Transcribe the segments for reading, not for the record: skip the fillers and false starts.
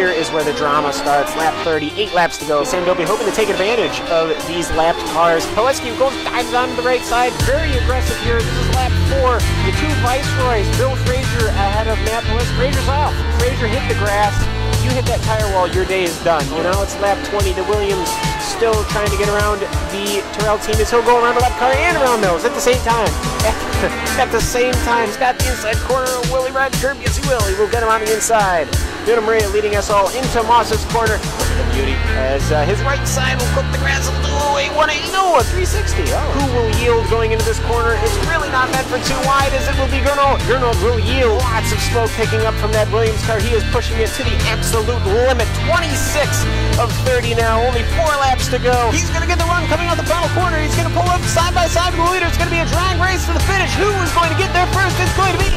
here is where the drama starts. Lap 30, 8 laps to go. Sandobi hoping to take advantage of these lapped cars. Pilecki dives on the right side, very aggressive here. This is lap 4. The two Viceroys, Bill Frazier ahead of Matt Pilecki. Frazier's off. Frazier hit the grass. You hit that tire wall, your day is done. You know, it's lap 20. The Williams still trying to get around the Terrell team as he'll go around the left car and around those at the same time. At the same time, he's got the inside corner. Will he ride the curb? Yes, he will. He will get him on the inside. Duna Maria leading us all into Moss's corner. Look at the beauty as his right side will cook the grass a little away. 180, no, a 360. Oh. Who will yield going into this corner? It's really not meant for too wide as it will be Gernald. Gernald will yield. Lots of smoke picking up from that Williams car. He is pushing it to the absolute limit. 26 of 30 now. Only 4 laps to go. He's going to get the run coming out the final corner. He's going to pull up side by side with the leader. It's going to be a drag race to the finish. Who is going to get there first? It's going to be...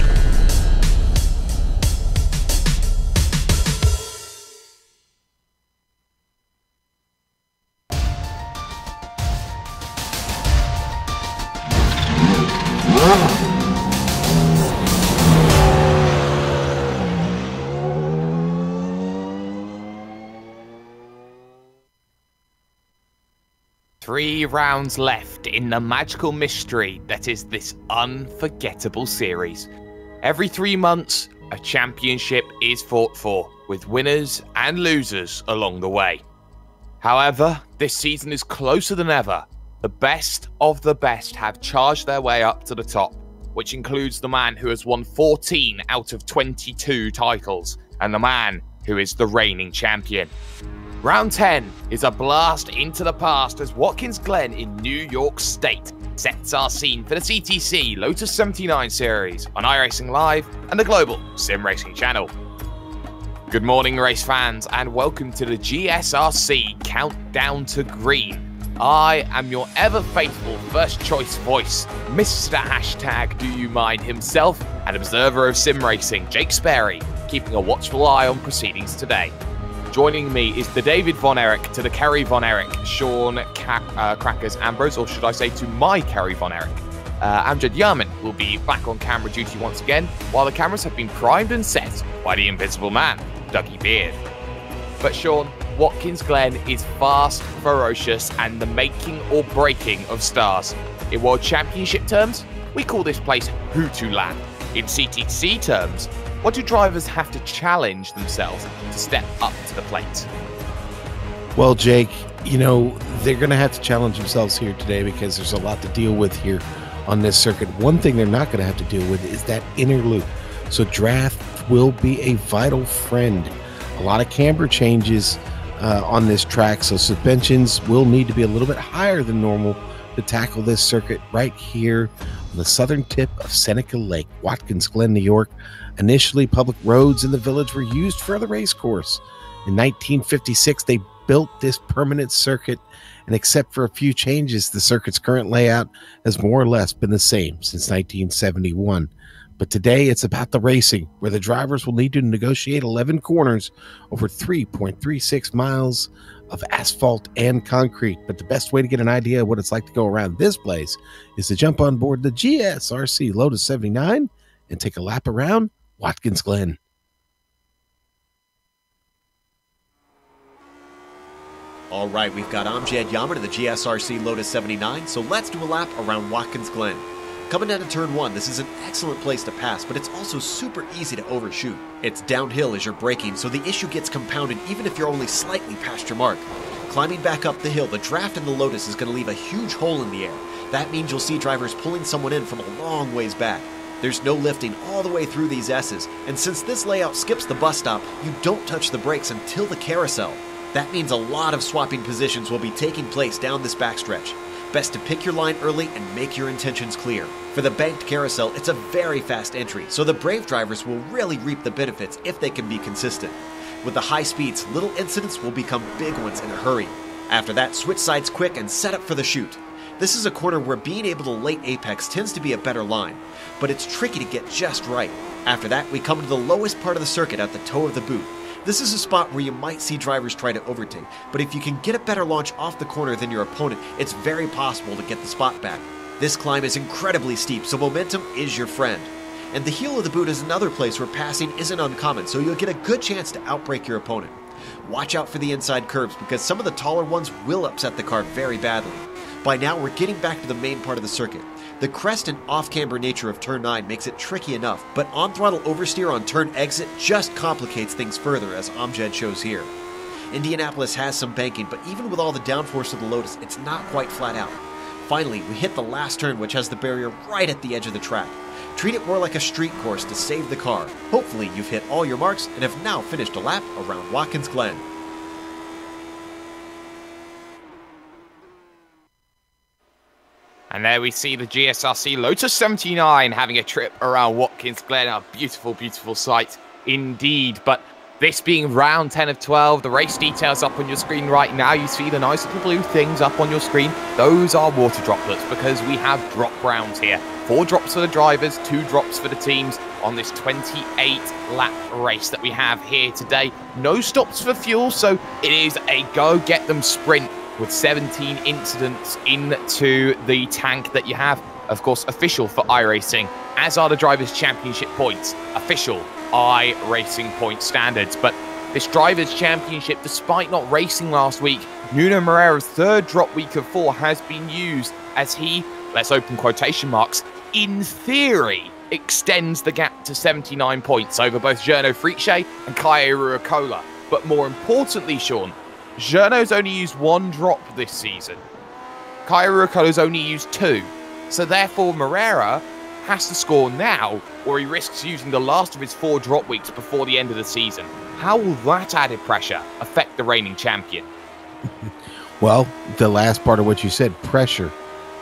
3 rounds left in the magical mystery that is this unforgettable series. Every 3 months, a championship is fought for, with winners and losers along the way. However, this season is closer than ever. The best of the best have charged their way up to the top, which includes the man who has won 14 out of 22 titles, and the man who is the reigning champion. Round 10 is a blast into the past as Watkins Glen in New York State sets our scene for the CTC Lotus 79 series on iRacing Live and the global SimRacing channel. Good morning, race fans, and welcome to the GSRC Countdown to Green. I am your ever faithful first choice voice, Mr. Hashtag Do You Mind himself, and observer of SimRacing, Jake Sperry, keeping a watchful eye on proceedings today. Joining me is the David Von Erich to the Kerry Von Erich, Sean Crackers Ambrose, or should I say to my Kerry Von Erich. Amjad Yaman will be back on camera duty once again, while the cameras have been primed and set by the Invisible Man, Dougie Beard. But Sean, Watkins Glen is fast, ferocious, and the making or breaking of stars. In World Championship terms, we call this place Hutu Land. In CTC terms, what do drivers have to challenge themselves to step up to the plate? Well, Jake, you know, they're going to have to challenge themselves here today because there's a lot to deal with here on this circuit. One thing they're not going to have to deal with is that inner loop. So draft will be a vital friend. A lot of camber changes on this track, so suspensions will need to be a little bit higher than normal to tackle this circuit right here on the southern tip of Seneca Lake, Watkins Glen, New York. Initially, public roads in the village were used for the race course. In 1956, they built this permanent circuit, and except for a few changes, the circuit's current layout has more or less been the same since 1971. But today, it's about the racing, where the drivers will need to negotiate 11 corners over 3.36 miles of asphalt and concrete. But the best way to get an idea of what it's like to go around this place is to jump on board the GSRC Lotus 79 and take a lap around Watkins Glen. All right, we've got Amjad Yaman of the GSRC Lotus 79, so let's do a lap around Watkins Glen. Coming down to turn 1, this is an excellent place to pass, but it's also super easy to overshoot. It's downhill as you're braking, so the issue gets compounded even if you're only slightly past your mark. Climbing back up the hill, the draft in the Lotus is going to leave a huge hole in the air. That means you'll see drivers pulling someone in from a long ways back. There's no lifting all the way through these S's, and since this layout skips the bus stop, you don't touch the brakes until the carousel. That means a lot of swapping positions will be taking place down this backstretch. Best to pick your line early and make your intentions clear. For the banked carousel, it's a very fast entry, so the brave drivers will really reap the benefits if they can be consistent. With the high speeds, little incidents will become big ones in a hurry. After that, switch sides quick and set up for the chute. This is a corner where being able to late apex tends to be a better line, but it's tricky to get just right. After that, we come to the lowest part of the circuit at the toe of the boot. This is a spot where you might see drivers try to overtake, but if you can get a better launch off the corner than your opponent, it's very possible to get the spot back. This climb is incredibly steep, so momentum is your friend. And the heel of the boot is another place where passing isn't uncommon, so you'll get a good chance to outbrake your opponent. Watch out for the inside curbs because some of the taller ones will upset the car very badly. By now, we're getting back to the main part of the circuit. The crest and off-camber nature of Turn 9 makes it tricky enough, but on-throttle oversteer on turn exit just complicates things further, as Amjad shows here. Indianapolis has some banking, but even with all the downforce of the Lotus, it's not quite flat out. Finally, we hit the last turn, which has the barrier right at the edge of the track. Treat it more like a street course to save the car. Hopefully, you've hit all your marks and have now finished a lap around Watkins Glen. And there we see the GSRC Lotus 79 having a trip around Watkins Glen. A beautiful, beautiful sight indeed. But this being round 10 of 12, the race details up on your screen right now. You see the nice little blue things up on your screen. Those are water droplets because we have drop rounds here. 4 drops for the drivers, 2 drops for the teams on this 28-lap race that we have here today. No stops for fuel, so it is a go-get-them sprint with 17 incidents into the tank that you have. Of course, official for iRacing, as are the Drivers' Championship points. Official iRacing point standards. But this Drivers' Championship, despite not racing last week, Nuno Moreira's 3rd drop week of 4 has been used as he, let's open quotation marks, in theory, extends the gap to 79 points over both Jarno Friche and Kaio Ruokola. But more importantly, Sean, Jarno's only used 1 drop this season. Kaio Ruokola's only used 2. So therefore, Moreira has to score now, or he risks using the last of his 4 drop weeks before the end of the season. How will that added pressure affect the reigning champion? Well, the last part of what you said, pressure.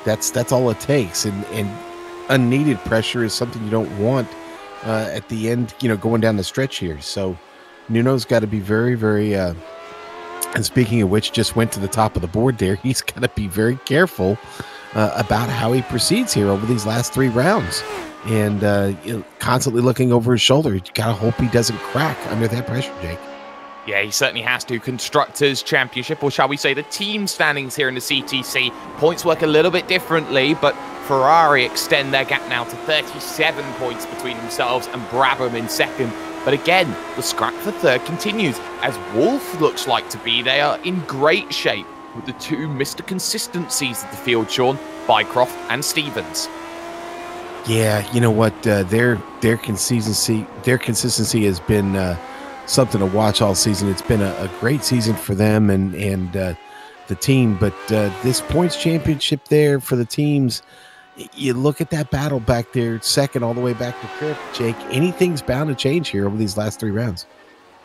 That's all it takes, and unneeded pressure is something you don't want at the end, going down the stretch here. So Nuno's got to be very, very and speaking of which, just went to the top of the board there. He's got to be very careful about how he proceeds here over these last 3 rounds. And constantly looking over his shoulder. You got to hope he doesn't crack under that pressure, Jake. Yeah, he certainly has to. Constructors' Championship, or shall we say the team standings here in the CTC. Points work a little bit differently, but Ferrari extend their gap now to 37 points between themselves and Brabham in 2nd. But again, the scrap for 3rd continues, as Wolf looks like to be. They are in great shape with the 2 Mr. Consistencies of the field, Sean, Bycroft and Stevens. Yeah, you know what? Their consistency has been something to watch all season. It's been a great season for them and the team. But this points championship there for the teams, you look at that battle back there, 2nd all the way back to 5th, Jake. Anything's bound to change here over these last 3 rounds.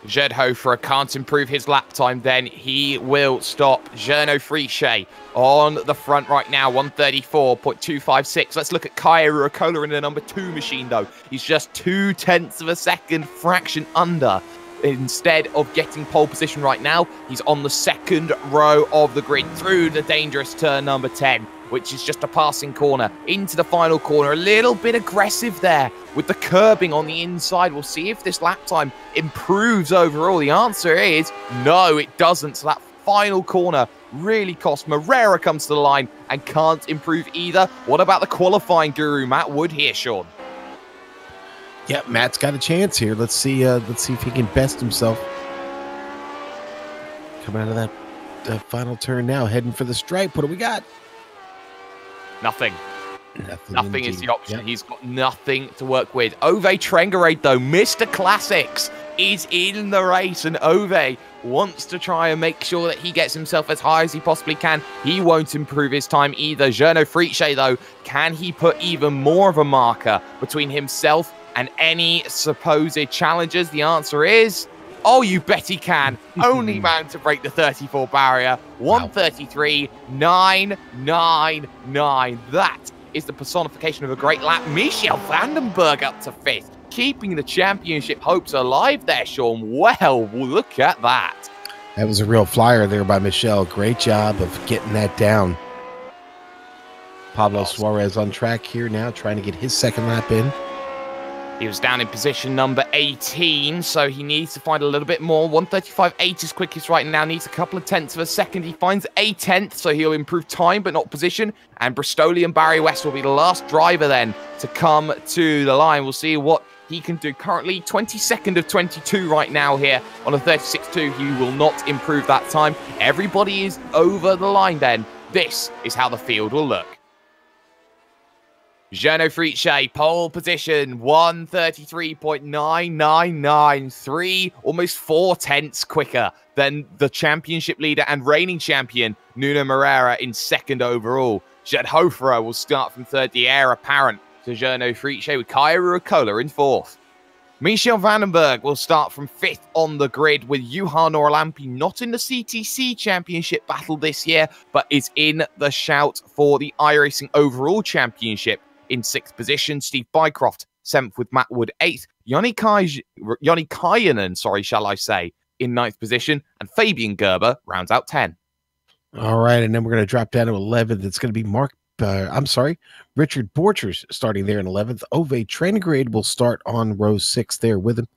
Jed Hofer can't improve his lap time, then he will stop. Jarno Friche on the front right now, 134.256. Let's look at Kaio Ruokola in the number 2 machine, though. He's just 0.2 of a second fraction under. Instead of getting pole position right now, he's on the 2nd row of the grid through the dangerous turn number 10, which is just a passing corner into the final corner. A little bit aggressive there with the curbing on the inside. We'll see if this lap time improves overall. The answer is no, it doesn't. So that final corner really cost. Moreira comes to the line and can't improve either. What about the qualifying guru, Matt Wood here, Sean? Yeah, Matt's got a chance here. Let's see if he can best himself. Coming out of that final turn now, heading for the stripe. What do we got? Nothing. Nothing is the option. Yep. He's got nothing to work with. Ove Trengerade, though, Mr. Classics, is in the race, and Ove wants to try and make sure that he gets himself as high as he possibly can. He won't improve his time either. Jarno Friche, though, can he put even more of a marker between himself and any supposed challengers? The answer is, oh, you bet he can. Only man to break the 34 barrier. 133.999. That is the personification of a great lap. Michel Vandenberg up to 5th, keeping the championship hopes alive there, Sean. Well, look at that. That was a real flyer there by Michel. Great job of getting that down. Pablo Suarez on track here now, trying to get his 2nd lap in. He was down in position number 18, so he needs to find a little bit more. 1:35.8 is quickest right now, needs a couple of tenths of a second. He finds a tenth, so he'll improve time, but not position. And Bristolian Barry West will be the last driver then to come to the line. We'll see what he can do. Currently 22nd of 22 right now here on a 36.2. He will not improve that time. Everybody is over the line then. This is how the field will look. Gernot Friche, pole position, 1:33.999, almost 4 tenths quicker than the championship leader and reigning champion, Nuno Moreira, in second overall. Jed Hoferer will start from third, the heir apparent to Gernot Friche, with Kaya Ruakola in fourth. Michel Vandenberg will start from fifth on the grid, with Juha Norlampi not in the CTC Championship battle this year, but is in the shout for the iRacing Overall Championship. In sixth position, Steve Bycroft, seventh with Matt Wood, eighth. Joni Kajanen, shall I say, in ninth position. And Fabian Gerber rounds out 10. All right, and then we're going to drop down to 11th. It's going to be Richard Borchers starting there in 11th. Ove Tranegade will start on row 6 there with him.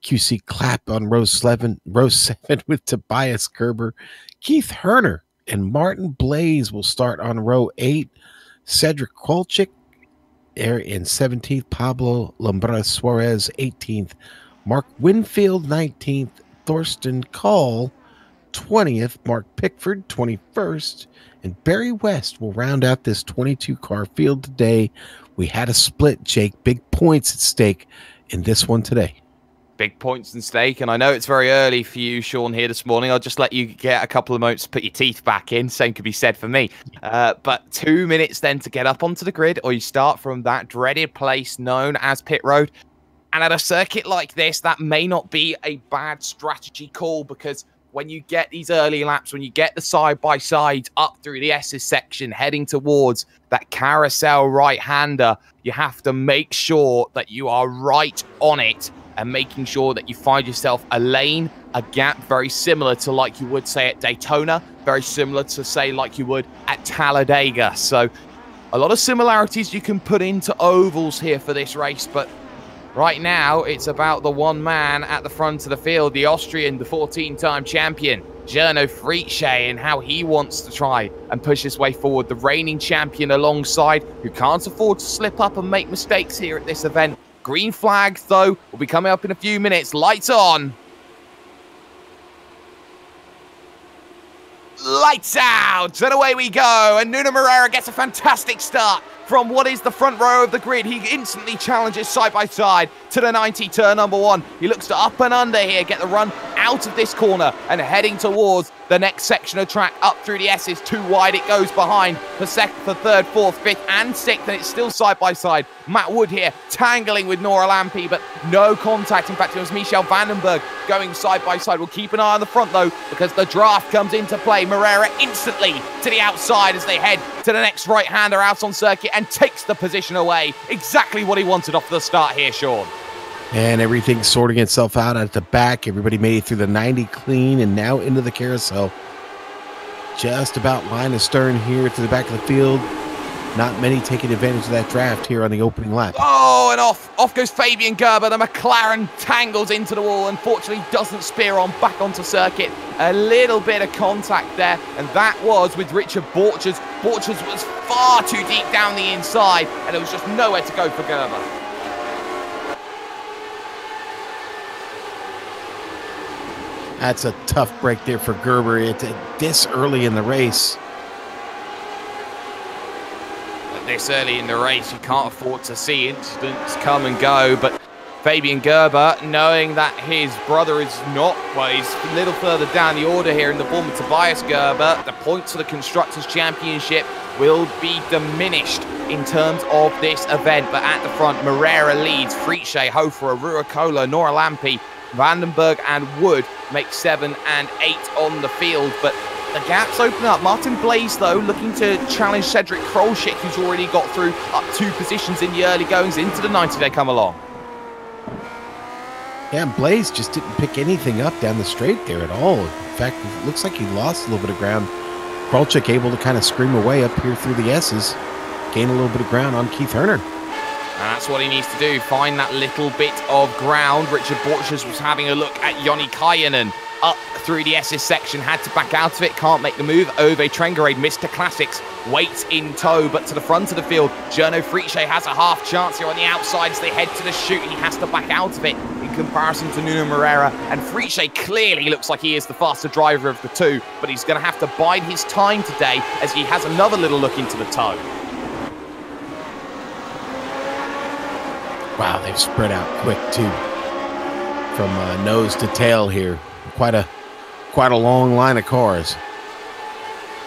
QC Clapp on row 7 with Tobias Gerber. Keith Herner and Martin Blaze will start on row 8. Cedric Kolchik there in 17th. Pablo Lombra Suarez 18th. Mark Winfield 19th. Thorsten Call 20th. Mark Pickford 21st. And Barry West will round out this 22-car field today. We had a split, Jake. Big points at stake in this one today. Big points at stake, and I know it's very early for you, Sean, here this morning. I'll just let you get a couple of moments to put your teeth back in. Same could be said for me. But 2 minutes then to get up onto the grid, or you start from that dreaded place known as pit road. And at a circuit like this, that may not be a bad strategy call, because when you get these early laps, when you get the side-by-sides up through the S's section, heading towards that carousel right-hander, you have to make sure that you are right on it and making sure that you find yourself a lane, a gap, very similar to like you would say at Daytona, very similar to say like you would at Talladega. So a lot of similarities you can put into ovals here for this race, but right now, it's about the one man at the front of the field, the Austrian, the 14-time champion, Gernot Friche, and how he wants to try and push his way forward. The reigning champion alongside, who can't afford to slip up and make mistakes here at this event. Green flag, though, will be coming up in a few minutes. Lights on. Lights out, and away we go. And Nuno Moreira gets a fantastic start from what is the front row of the grid. He instantly challenges side by side to the 90, turn number 1. He looks to up and under here, get the run out of this corner and heading towards the next section of track up through the S's. Too wide it goes behind for second, for third, fourth, fifth and sixth, and it's still side by side. Matt Wood here tangling with Nora Lampe, but no contact. In fact, it was Michel Vandenberg going side by side. We'll keep an eye on the front though, because the draft comes into play. Moreira instantly to the outside as they head to the next right-hander out on circuit and takes the position away. Exactly what he wanted off the start here, Sean. And everything's sorting itself out at the back. Everybody made it through the 90 clean and now into the carousel. Just about line astern here to the back of the field. Not many taking advantage of that draft here on the opening lap. Oh, and off goes Fabian Gerber. The McLaren tangles into the wall. Unfortunately, doesn't spear on back onto circuit. A little bit of contact there, and that was with Richard Borchers. Borchers was far too deep down the inside, and there was just nowhere to go for Gerber. That's a tough break there for Gerber. It's this early in the race. This early in the race, you can't afford to see incidents come and go, but Fabian Gerber, knowing that his brother is not, well, he's a little further down the order here in the form of Tobias Gerber, the points for the Constructors' Championship will be diminished in terms of this event. But at the front, Moreira leads, Friche, Hofer, Ruakola, Nora Lampe, Vandenberg and Wood make 7 and 8 on the field, but the gaps open up. Martin Blaze, though, looking to challenge Cedric Krolschick, who's already got through up 2 positions in the early goings into the 90 they come along. Yeah, and Blaze just didn't pick anything up down the straight there at all. In fact, it looks like he lost a little bit of ground. Krolschick able to kind of scream away up here through the S's, gain a little bit of ground on Keith Herner. And that's what he needs to do, find that little bit of ground. Richard Borchers was having a look at Joni Kajanen up through the SS section, had to back out of it, can't make the move. Ove Trengerade, Mr. Classics, waits in tow, but to the front of the field, Journo Friche has a half chance here on the outside as they head to the chute. He has to back out of it in comparison to Nuno Moreira, and Friche clearly looks like he is the faster driver of the two, but he's going to have to bide his time today as he has another little look into the tow. Wow, they've spread out quick too, from nose to tail here. Quite a long line of cars.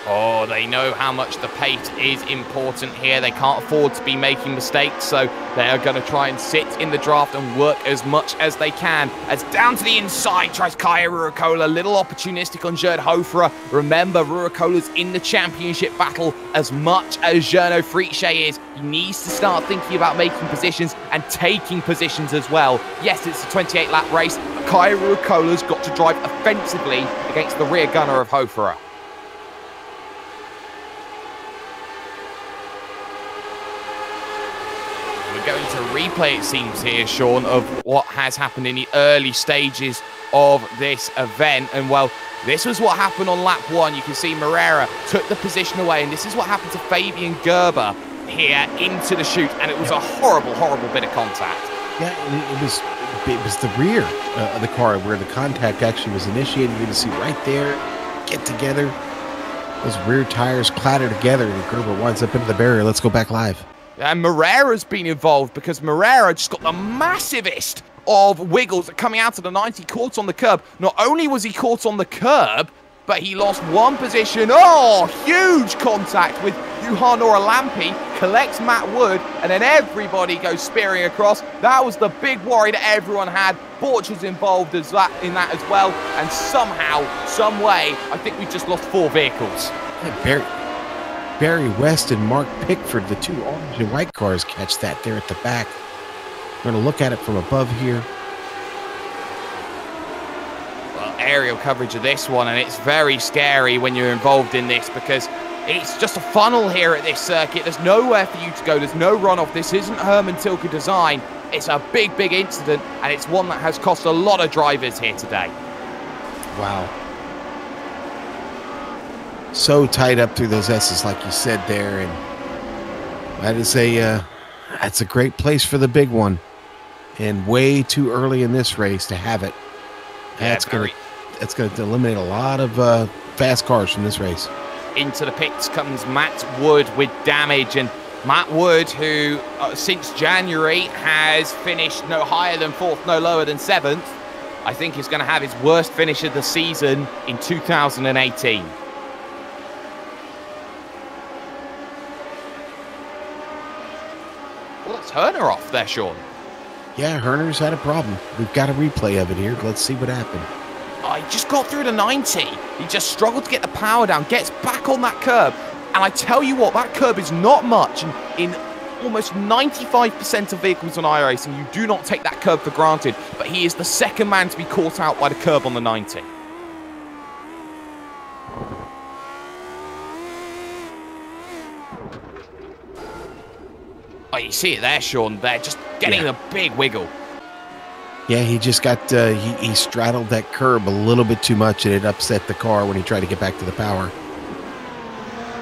Oh, they know how much the pace is important here. They can't afford to be making mistakes, so they are going to try and sit in the draft and work as much as they can. As down to the inside tries Kaya Ruokola, little opportunistic on Gerd Hoferer. Remember, Ruokola's in the championship battle as much as Journo Friche is. He needs to start thinking about making positions and taking positions as well. Yes, it's a 28-lap race, but Kaya Ruokola's got to drive offensively against the rear gunner of Hoferer. Going to replay, it seems here, Sean, of what has happened in the early stages of this event. And well, this was what happened on lap 1. You can see Moreira took the position away, and this is what happened to Fabian Gerber here into the chute, and it was a horrible, horrible bit of contact. Yeah, it was the rear of the car where the contact actually was initiated. You can see right there, get together. Those rear tires clatter together, and Gerber winds up into the barrier. Let's go back live. And Moreira's been involved because Moreira just got the massivest of wiggles coming out of the 90, caught on the curb. Not only was he caught on the curb, but he lost one position. Oh, huge contact with Juha Noralampi, collects Matt Wood, and then everybody goes spearing across. That was the big worry that everyone had. Borchers involved in that as well. And somehow, some way, I think we just lost 4 vehicles. Barry West and Mark Pickford, the 2 orange and white cars, catch that there at the back. We're going to look at it from above here. Well, aerial coverage of this one, and it's very scary when you're involved in this because it's just a funnel here at this circuit. There's nowhere for you to go. There's no runoff. This isn't Herman Tilke design. It's a big, big incident, and it's one that has cost a lot of drivers here today. Wow. So tight up through those S's, like you said there, and that is that's a great place for the big one, and way too early in this race to have it. That's going to eliminate a lot of fast cars from this race. Into the pits comes Matt Wood with damage, and Matt Wood, who since January has finished no higher than 4th, no lower than 7th, I think is going to have his worst finish of the season in 2018. Well, that's Herner off there, Sean. Yeah, Herner's had a problem. We've got a replay of it here. Let's see what happened. Oh, he just got through the 90. He just struggled to get the power down, gets back on that curb. And I tell you what, that curb is not much. In almost 95% of vehicles on iRacing, you do not take that curb for granted. But he is the second man to be caught out by the curb on the 90. Oh, you see it there, Sean. They're just getting a big wiggle. Yeah, he just got, he straddled that curb a little bit too much, and it upset the car when he tried to get back to the power.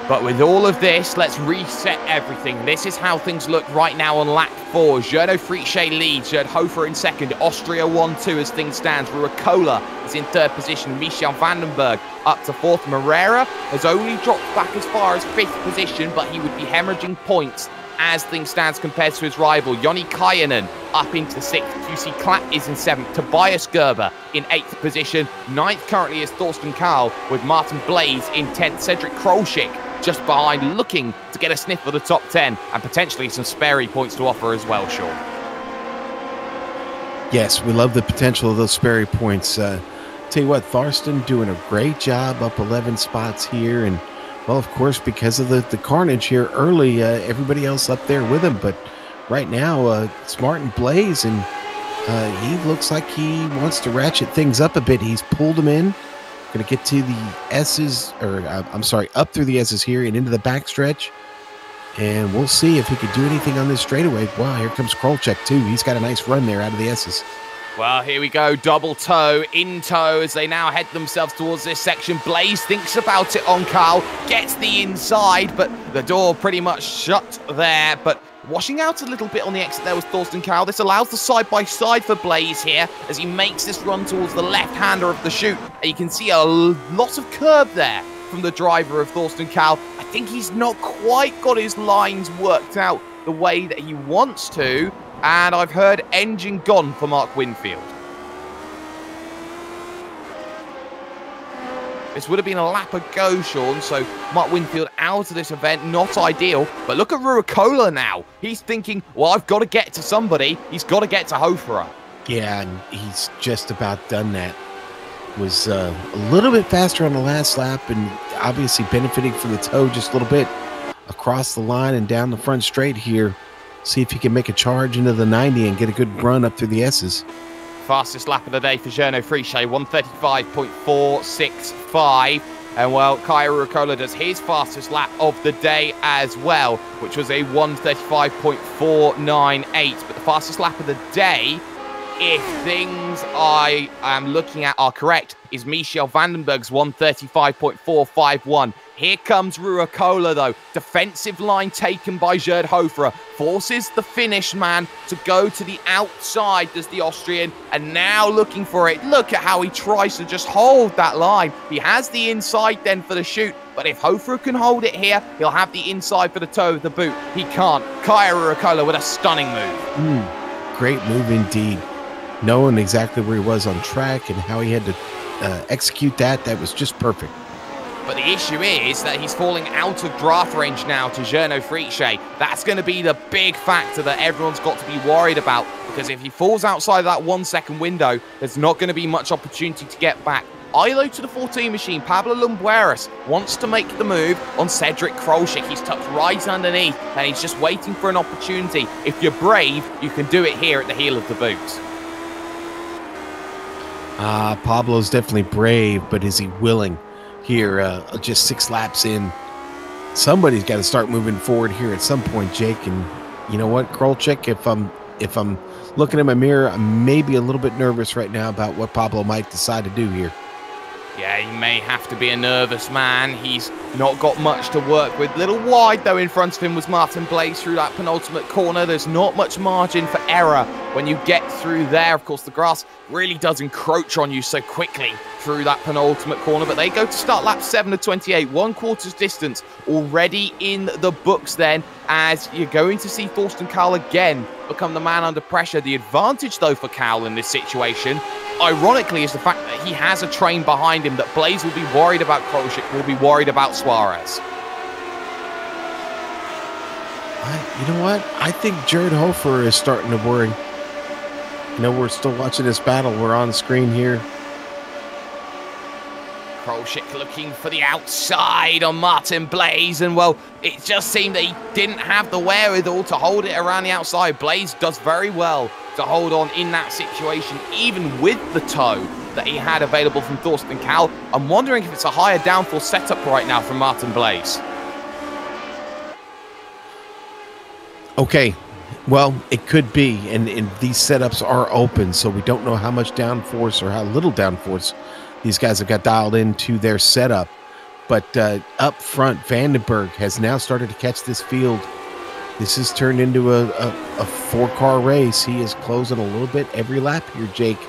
But with all of this, let's reset everything. This is how things look right now on lap 4. Journo Friche leads, Gerd Hofer in 2nd, Austria 1-2 as things stand. Ruokola is in 3rd position, Michel Vandenberg up to 4th. Moreira has only dropped back as far as 5th position, but he would be hemorrhaging points as things stands compared to his rival. Joni Kajanen up into 6th. QC Klatt is in 7th. Tobias Gerber in 8th position. 9th currently is Thorsten Kahl with Martin Blaze in 10th. Cedric Krolschick just behind, looking to get a sniff for the top 10 and potentially some Sperry points to offer as well, Sean. Yes, we love the potential of those Sperry points. Tell you what, Thorsten doing a great job up 11 spots here, and well, of course, because of the carnage here early, everybody else up there with him. But right now, it's Martin Blaze, and he looks like he wants to ratchet things up a bit. He's pulled him in. Going to get to the S's, or I'm sorry, up through the S's here and into the backstretch. And we'll see if he could do anything on this straightaway. Wow, here comes Krolczyk, too. He's got a nice run there out of the S's. Well, here we go. Double toe, in tow, as they now head themselves towards this section. Blaze thinks about it on Carl, gets the inside, but the door pretty much shut there. But washing out a little bit on the exit there was Thorsten Carl. This allows the side-by-side for Blaze here as he makes this run towards the left-hander of the chute. And you can see a lot of curb there from the driver of Thorsten Carl. I think he's not quite got his lines worked out the way that he wants to. And I've heard engine gone for Mark Winfield. This would have been a lap ago, Sean, so Mark Winfield out of this event, not ideal. But look at Ruakola now. He's thinking, well, I've got to get to somebody. He's got to get to Hoferer. Yeah, and he's just about done that. Was a little bit faster on the last lap and obviously benefiting from the toe just a little bit across the line and down the front straight here. See if he can make a charge into the 90 and get a good run up through the S's. Fastest lap of the day for Gernot Friche, 1:35.465. And well, Kaya Ruakola does his fastest lap of the day as well, which was a 1:35.498. But the fastest lap of the day, if things I am looking at are correct, is Michel Vandenberg's 1:35.451. Here comes Ruakola, though. Defensive line taken by Gerd Hoferer. Forces the Finnish man to go to the outside, does the Austrian. And now looking for it. Look at how he tries to just hold that line. He has the inside then for the chute. But if Hoferer can hold it here, he'll have the inside for the toe of the boot. He can't. Kaya Ruakola with a stunning move. Great move indeed. Knowing exactly where he was on track and how he had to execute that was just perfect. But the issue is that he's falling out of draft range now to Gernot Friche. That's going to be the big factor that everyone's got to be worried about, because if he falls outside that 1 second window, there's not going to be much opportunity to get back. Ilo to the 14 machine. Pablo Lumbueras wants to make the move on Cedric Krolczyk. He's tucked right underneath and he's just waiting for an opportunity. If you're brave, you can do it here at the heel of the boots. Pablo's definitely brave, but is he willing? Here, just 6 laps in, somebody's got to start moving forward here at some point, Jake. And you know what, Krolczyk, if I'm looking in my mirror, I'm maybe a little bit nervous right now about what Pablo might decide to do here. Yeah, he may have to be a nervous man. He's not got much to work with. Little wide, though, in front of him was Martin Blaze through that penultimate corner. There's not much margin for error when you get through there. Of course, the grass really does encroach on you so quickly through that penultimate corner. But they go to start lap 7 of 28, 1/4 distance already in the books then, as you're going to see Thorsten Carl again become the man under pressure. The advantage, though, for Carl in this situation, ironically, is the fact that he has a train behind him, that Blaze will be worried about Krolczyk, will be worried about Suarez. You know what? I think Gerd Hoferer is starting to worry. You know, we're still watching this battle. We're on screen here. Krolczyk looking for the outside on Martin Blaze, and well, it just seemed that he didn't have the wherewithal to hold it around the outside. Blaze does very well to hold on in that situation, even with the toe that he had available from Thorsten Carl. I'm wondering if it's a higher downforce setup right now from Martin Blaze. Okay, well, it could be, and these setups are open, so we don't know how much downforce or how little downforce these guys have got dialed into their setup. But up front, Vandenberg has now started to catch this field. This has turned into a 4-car race. He is closing a little bit every lap here, Jake.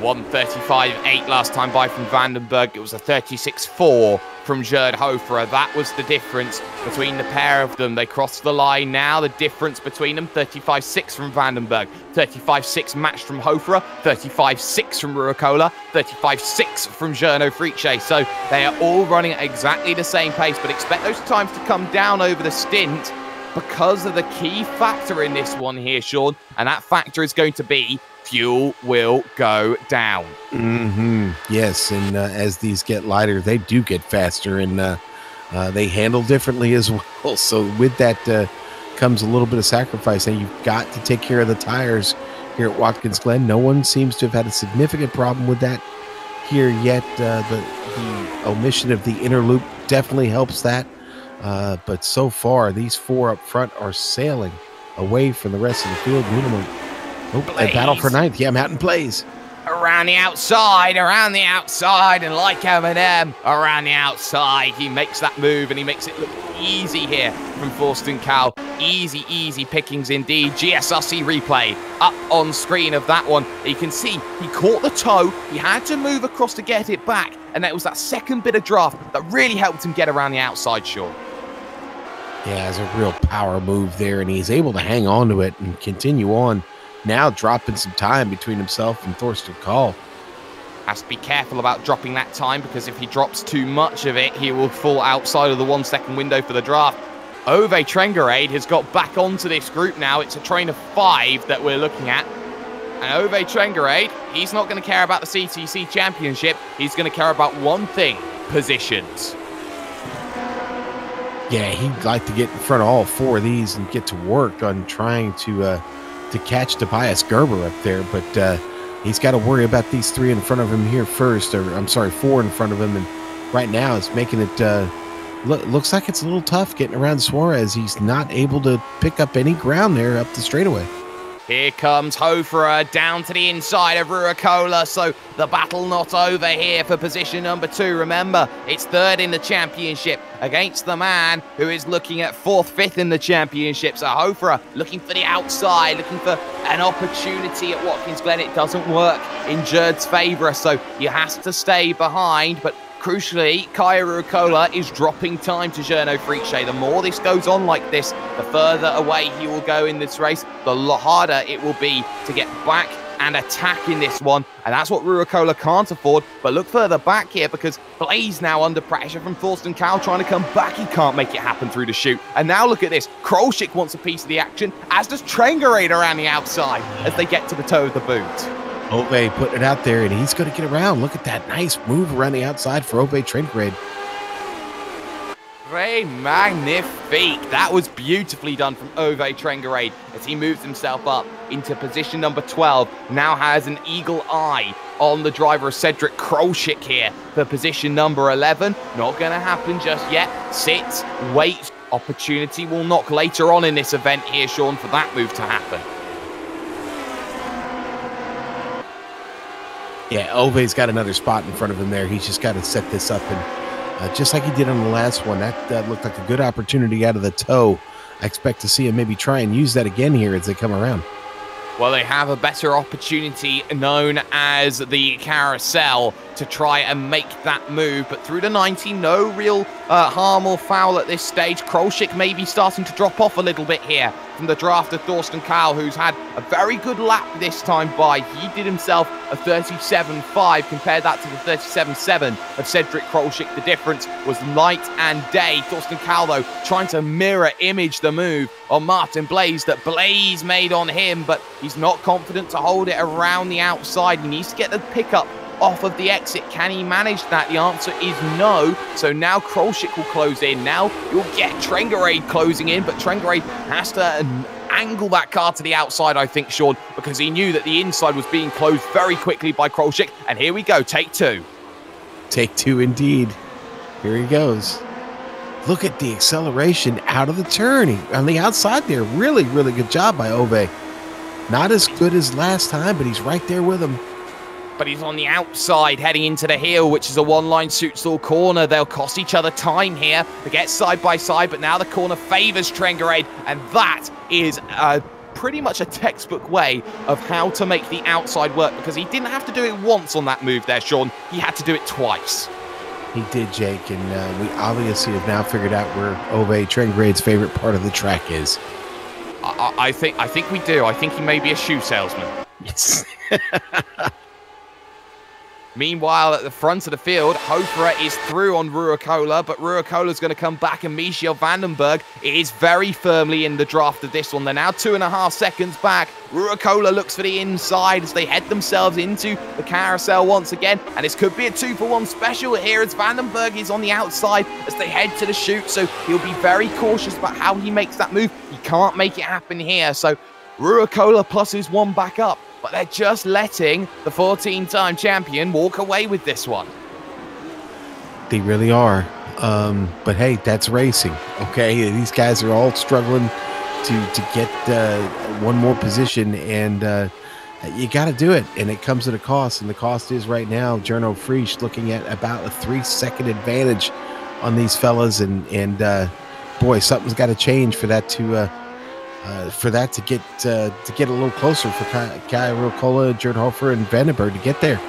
1:35.8 last time by from Vandenberg. It was a 36.4 from Gerd Hoferer. That was the difference between the pair of them. They crossed the line now. The difference between them, 35.6 from Vandenberg, 35.6 matched from Hoferer, 35.6 from Ruakola, 35.6 from Gernot Friche. So they are all running at exactly the same pace, but expect those times to come down over the stint because of the key factor in this one here, Sean, and that factor is going to be fuel will go down. Yes, and as these get lighter, they do get faster, and they handle differently as well. So with that comes a little bit of sacrifice, and you've got to take care of the tires here at Watkins Glen. No one seems to have had a significant problem with that here yet. The omission of the inner loop definitely helps that. But so far, these 4 up front are sailing away from the rest of the field. Minimum. Oh, a battle for 9th. Yeah, Mountain Blaze. Around the outside, and like Eminem, around the outside, he makes that move, and he makes it look easy here from Thorsten Kahl. Easy pickings indeed. GSRC replay up on screen of that one. You can see he caught the toe, he had to move across to get it back, and that was that second bit of draft that really helped him get around the outside, Sean. Yeah, it's a real power move there, and he's able to hang on to it and continue on. Now dropping some time between himself and Thorsten Kahl. Has to be careful about dropping that time, because if he drops too much of it, he will fall outside of the 1 second window for the draft. Ove Trengerade has got back onto this group now. It's a train of 5 that we're looking at. And Ove Trengerade, he's not going to care about the CTC Championship. He's going to care about one thing: positions. Yeah, he'd like to get in front of all 4 of these and get to work on trying to catch Tobias Gerber up there, but he's got to worry about these 3 in front of him here first, or I'm sorry, 4 in front of him, and right now it's making it looks like it's a little tough getting around Suarez. He's not able to pick up any ground there up the straightaway. Here comes Hoferer down to the inside of Ruokola, so the battle not over here for position number 2. Remember, it's 3rd in the championship against the man who is looking at 4th, 5th in the championship. So Hoferer looking for the outside, looking for an opportunity at Watkins Glen. It doesn't work in Jerd's favour, so he has to stay behind, but crucially, Kaya Ruokola is dropping time to Journo Friche. The more this goes on like this, the further away he will go in this race, the harder it will be to get back and attack in this one. And that's what Ruokola can't afford. But look further back here, because Blaze now under pressure from Thorsten Kahl trying to come back. He can't make it happen through the chute. And now look at this. Krolschik wants a piece of the action, as does Trengerade around the outside as they get to the toe of the boot. Ove putting it out there, and he's going to get around. Look at that nice move around the outside for Ove Trengerade. Very magnifique. That was beautifully done from Ove Trengerade as he moves himself up into position number 12. Now has an eagle eye on the driver, Cedric Krolschik, here for position number 11. Not going to happen just yet. Sits, waits. Opportunity will knock later on in this event here, Sean, for that move to happen. Yeah, Ove's got another spot in front of him there. He's just got to set this up, and just like he did on the last one, that looked like a good opportunity out of the toe. I expect to see him maybe try and use that again here as they come around. Well, they have a better opportunity known as the carousel to try and make that move. But through the 90, no real harm or foul at this stage. Krolschik may be starting to drop off a little bit here from the draft of Thorsten Kahl, who's had a very good lap this time by. He did himself a 37.5. Compare that to the 37.7 of Cedric Krolschik. The difference was night and day. Thorsten Kahl, though, trying to mirror image the move on Martin Blaze that Blaze made on him, but he's not confident to hold it around the outside. He needs to get the pickup off of the exit. Can he manage that? The answer is no. So now Krolschik will close in. Now you'll get Trengerade closing in, but Trengerade has to angle that car to the outside, I think, Sean, because he knew that the inside was being closed very quickly by Krolschik. And here we go, take 2. Take 2 indeed. Here he goes. Look at the acceleration out of the turn. On the outside there, really, really good job by Ove. Not as good as last time, but he's right there with him. But he's on the outside heading into the hill, which is a one-line suit-stall corner. They'll cost each other time here. They get side by side, but now the corner favors Trengerade, and that is pretty much a textbook way of how to make the outside work, because he didn't have to do it once on that move there, Sean. He had to do it twice. He did, Jake, and we obviously have now figured out where Ove Trengerade's favorite part of the track is. I think we do. I think he may be a shoe salesman. Yes. Meanwhile, at the front of the field, Hoferer is through on Ruokola, but Ruokola's going to come back, and Michiel Vandenberg is very firmly in the draft of this one. They're now 2.5 seconds back. Ruokola looks for the inside as they head themselves into the carousel once again, and this could be a 2-for-1 special here as Vandenberg is on the outside as they head to the chute, so he'll be very cautious about how he makes that move. He can't make it happen here, so Ruokola plus his 1 back up. But they're just letting the 14-time champion walk away with this one. They really are. But hey, that's racing. Okay, these guys are all struggling to get one more position, and you got to do it, and it comes at a cost, and the cost is right now Journo Frisch looking at about a 3-second advantage on these fellas, and boy, something's got to change for that to get a little closer for Kai Rucola, Jerdhofer, and Vandenberg to get there.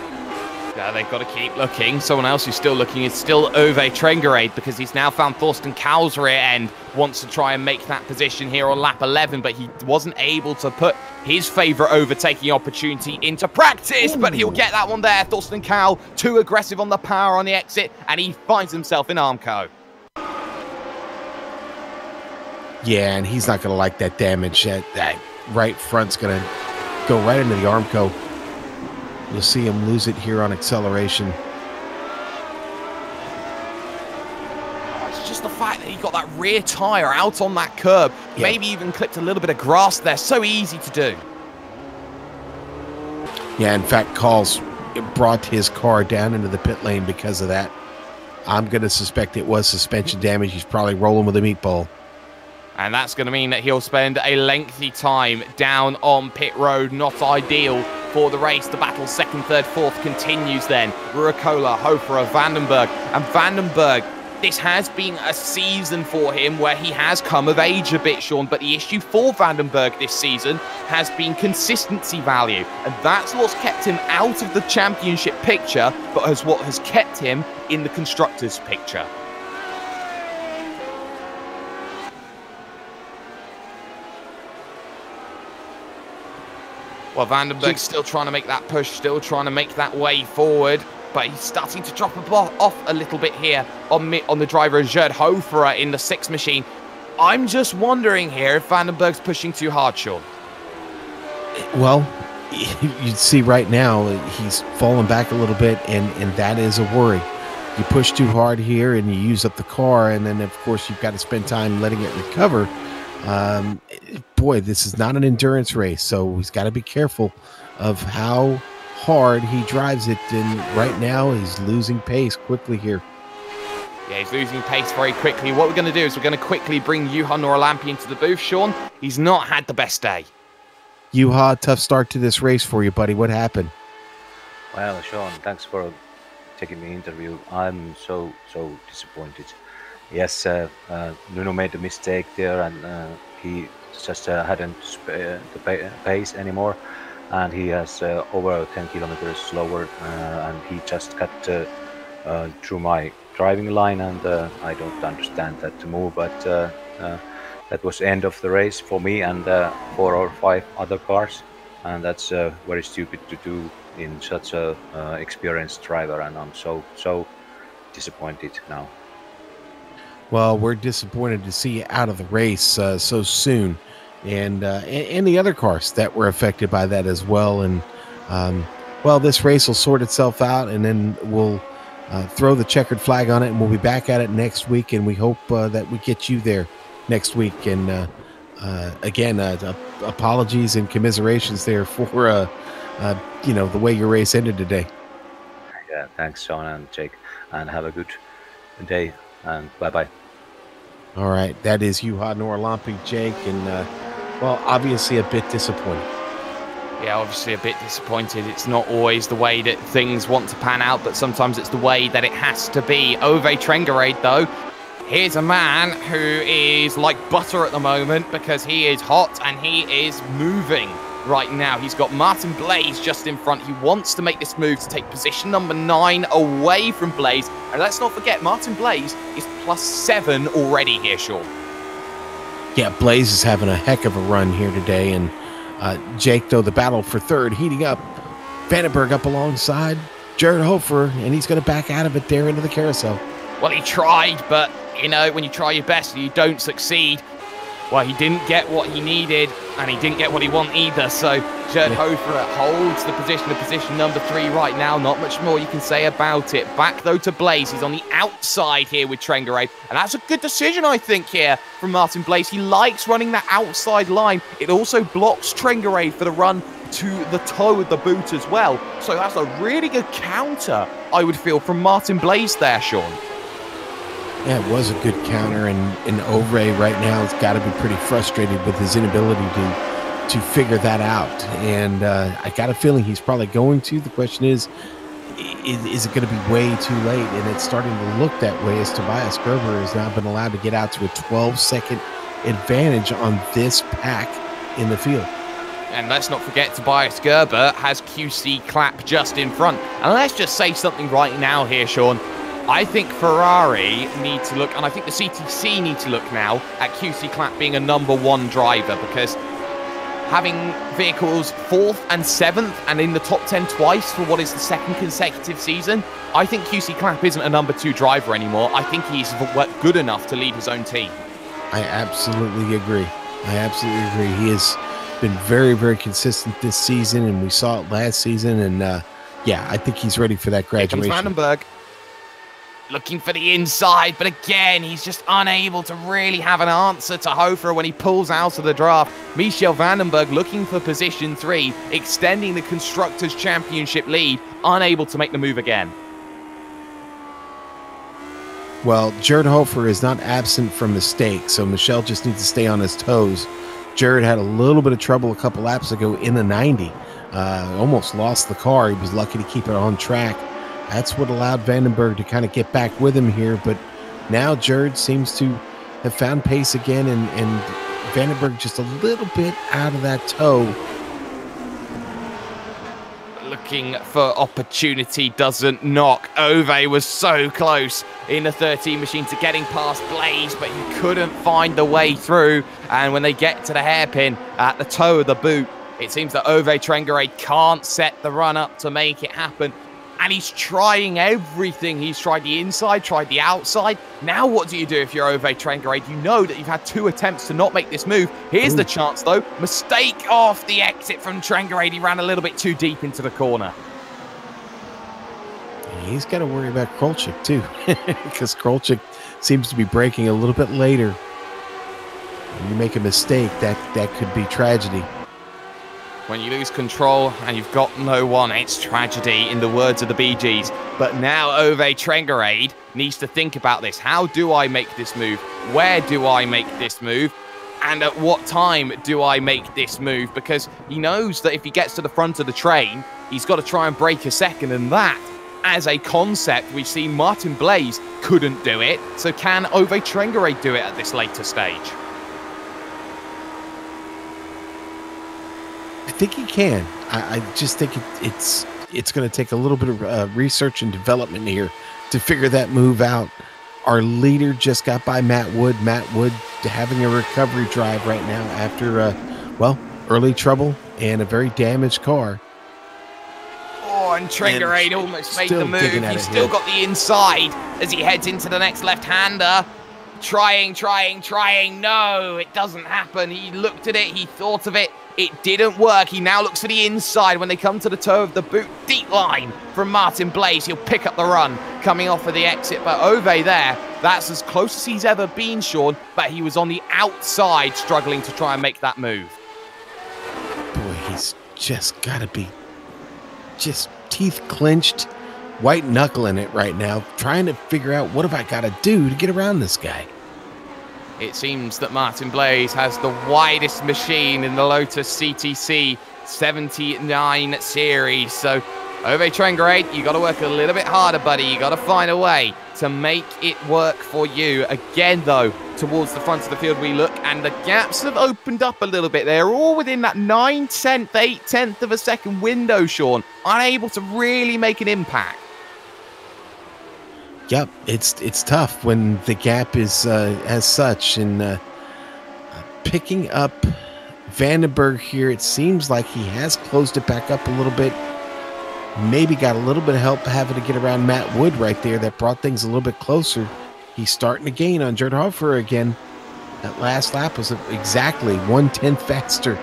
Yeah, they've got to keep looking. Someone else who's still looking is still Ove Trengerade, because he's now found Thorsten Cowell's rear end, wants to try and make that position here on lap 11, but he wasn't able to put his favourite overtaking opportunity into practice. But he'll get that one there. Thorsten Cowell, too aggressive on the power on the exit, and he finds himself in Armco. Yeah, and he's not going to like that damage. That right front's going to go right into the Armco. You'll see him lose it here on acceleration. It's just the fact that he got that rear tyre out on that curb. Yeah. Maybe even clipped a little bit of grass there. So easy to do. Yeah, in fact, Calls brought his car down into the pit lane because of that. I'm going to suspect it was suspension damage. He's probably rolling with a meatball. And that's going to mean that he'll spend a lengthy time down on pit road. Not ideal for the race. The battle second, third, fourth continues then. Rucola, Hofer, Vandenberg. And Vandenberg, this has been a season for him where he has come of age a bit, Sean. But the issue for Vandenberg this season has been consistency value. And that's what's kept him out of the championship picture, but is what has kept him in the constructors' picture. Well, Vandenberg's still trying to make that push, still trying to make that way forward, but he's starting to drop off a little bit here on the driver, Jerdhofer, in the 6 machine. I'm just wondering here if Vandenberg's pushing too hard, Sean. Well, you see right now he's falling back a little bit, and that is a worry. You push too hard here, and you use up the car, and then, of course, you've got to spend time letting it recover. Boy, this is not an endurance race, so he's got to be careful of how hard he drives it, and right now he's losing pace quickly here. Yeah, he's losing pace very quickly. What we're going to do is we're going to quickly bring Juha Noralampi into the booth. Sean, he's not had the best day. Juha, tough start to this race for you, buddy. What happened? Well, Sean, thanks for taking the interview. I'm so disappointed. Yes, Nuno made a mistake there, and he just hadn't the pace anymore, and he has over 10 kilometers slower, and he just got through my driving line, and I don't understand that move, but that was the end of the race for me and 4 or 5 other cars, and that's very stupid to do in such a experienced driver, and I'm so disappointed now. Well, we're disappointed to see you out of the race so soon, and the other cars that were affected by that as well. And well, this race will sort itself out, and then we'll throw the checkered flag on it, and we'll be back at it next week. And we hope that we get you there next week. And again, apologies and commiserations there for the way your race ended today. Yeah, thanks, Sean and Jake, and have a good day. And bye-bye. All right, that is Juha Noralampi, Jake, and well, obviously a bit disappointed. Yeah, obviously a bit disappointed. It's not always the way that things want to pan out, but sometimes it's the way that it has to be. Ove Trengerade, though, here's a man who is like butter at the moment because he is hot and he is moving right now. He's got Martin Blaze just in front. He wants to make this move to take position number 9 away from Blaze. And let's not forget, Martin Blaze is +7 already here, Sean. Yeah, Blaze is having a heck of a run here today. And Jake, though, the battle for third heating up. Vandenberg up alongside Jerdhofer, and he's going to back out of it there into the carousel. Well, he tried, but, when you try your best, you don't succeed. Well, he didn't get what he needed, and he didn't get what he wanted either, so Jerdhofer holds the position number 3 right now. Not much more you can say about it. Back, though, to Blaze. He's on the outside here with Trengerade, and that's a good decision, I think, here from Martin Blaze. He likes running that outside line. It also blocks Trengerade for the run to the toe of the boot as well, so that's a really good counter, I would feel, from Martin Blaze there, Sean. Yeah, it was a good counter, and Ovray right now has got to be pretty frustrated with his inability to figure that out. And I got a feeling he's probably going to. The question is it going to be way too late? And it's starting to look that way as Tobias Gerber has now been allowed to get out to a 12-second advantage on this pack in the field. And let's not forget Tobias Gerber has QC Clapp just in front. And let's just say something right now here, Sean. I think Ferrari need to look, and I think the CTC need to look now at QC Clapp being a #1 driver, because having vehicles 4th and 7th and in the top 10 twice for what is the 2nd consecutive season, I think QC Clapp isn't a #2 driver anymore. I think he's good enough to lead his own team. I absolutely agree. He has been very, very consistent this season, and we saw it last season. And yeah, I think he's ready for that graduation. Here comes Vandenberg, looking for the inside, but again, he's just unable to really have an answer to Hofer when he pulls out of the draft. Michel Vandenberg looking for position 3, extending the Constructors' Championship lead, unable to make the move again. Well, Jared Hofer is not absent from mistakes, so Michel just needs to stay on his toes. Jared had a little bit of trouble a couple laps ago in the 90. Almost lost the car. He was lucky to keep it on track. That's what allowed Vandenberg to kind of get back with him here. But now Jared seems to have found pace again, and Vandenberg just a little bit out of that toe. Looking for opportunity, doesn't knock. Ove was so close in the 13 machine to getting past Blaze, but he couldn't find the way through. And when they get to the hairpin at the toe of the boot, it seems that Ove Trengarade can't set the run up to make it happen. And he's trying everything. He's tried the inside, tried the outside. Now what do you do if you're Ove Trengarade? You know that you've had 2 attempts to not make this move. Here's the chance, though. Mistake off the exit from Trengarade. He ran a little bit too deep into the corner. He's got to worry about Krolchik, too, because Krolchik seems to be braking a little bit later. When you make a mistake, that could be tragedy. When you lose control and you've got no one, it's tragedy, in the words of the Bee Gees. But now Ove Trengarade needs to think about this. How do I make this move? Where do I make this move? And at what time do I make this move? Because he knows that if he gets to the front of the train, he's got to try and break a second. And that, as a concept, we've seen Martin Blaze couldn't do it. So can Ove Trengarade do it at this later stage? I think he can. I just think it's going to take a little bit of research and development here to figure that move out. Our leader just got by Matt Wood. Matt Wood having a recovery drive right now after, well, early trouble and a very damaged car. Oh, and Trengarade almost made the move. He's still got the inside as he heads into the next left-hander. Trying. No, it doesn't happen. He looked at it. He thought of it. It didn't work. He now looks for the inside when they come to the toe of the boot. Deep line from Martin Blaze. He'll pick up the run coming off of the exit. But Ove there, that's as close as he's ever been, Sean. But he was on the outside struggling to try and make that move. Boy, he's just got to be just teeth clenched, white knuckling it right now, trying to figure out what have I got to do to get around this guy. It seems that Martin Blaze has the widest machine in the Lotus CTC 79 series. So, Ove Trengarade, you got to work a little bit harder, buddy. You got to find a way to make it work for you. Again, though, towards the front of the field we look, and the gaps have opened up a little bit. They're all within that 9/10, 8/10 of a second window, Sean. Unable to really make an impact. Yep, it's tough when the gap is as such. And picking up Vandenberg here, it seems like he has closed it back up a little bit. Maybe got a little bit of help having to get around Matt Wood right there. That brought things a little bit closer. He's starting to gain on Jared Hofer again. That last lap was exactly 1/10 faster.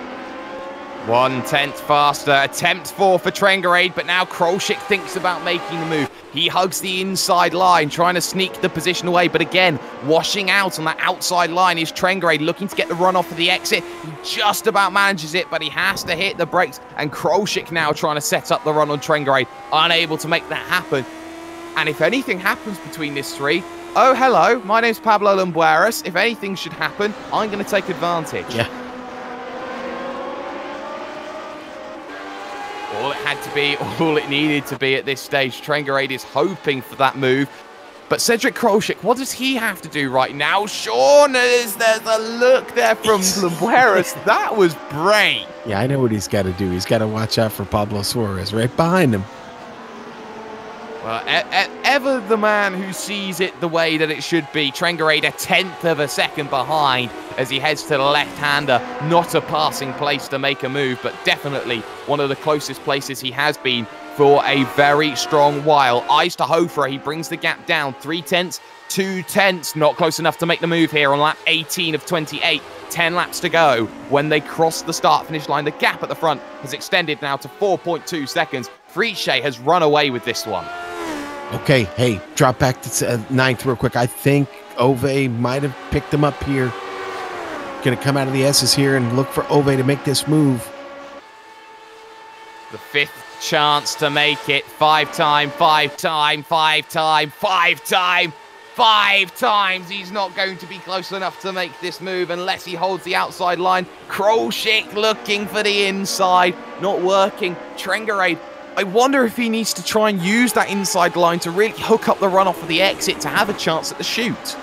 1/10 faster. Attempt for Trengarade, but now Krolchik thinks about making the move. He hugs the inside line, trying to sneak the position away. But again, washing out on that outside line is Trengarade, looking to get the run off of the exit. He just about manages it, but he has to hit the brakes. And Krolchik now trying to set up the run on Trengarade, unable to make that happen. And if anything happens between these three, oh, hello, my name's Pablo Lambueras. If anything should happen, I'm going to take advantage. Yeah. All it had to be, all it needed to be at this stage. Trengarade is hoping for that move. But Cedric Krolczyk, what does he have to do right now? Sean, there's a look there from Lambueras. That was great. Yeah, I know what he's got to do. He's got to watch out for Pablo Suarez right behind him. Well, ever the man who sees it the way that it should be. Trengarade a 10th of a second behind as he heads to the left-hander. Not a passing place to make a move, but definitely one of the closest places he has been for a very strong while. Eyes to Hofer, he brings the gap down. 3/10, 2/10, not close enough to make the move here on lap 18 of 28. 10 laps to go when they cross the start-finish line. The gap at the front has extended now to 4.2 seconds. Prix has run away with this one. Okay, hey, drop back to 9th real quick. I think Ove might have picked him up here. Going to come out of the S's here and look for Ove to make this move. The 5th chance to make it. 5 times. He's not going to be close enough to make this move unless he holds the outside line. Krolczyk looking for the inside. Not working. Trengarade, I wonder if he needs to try and use that inside line to really hook up the runoff of the exit to have a chance at the shoot.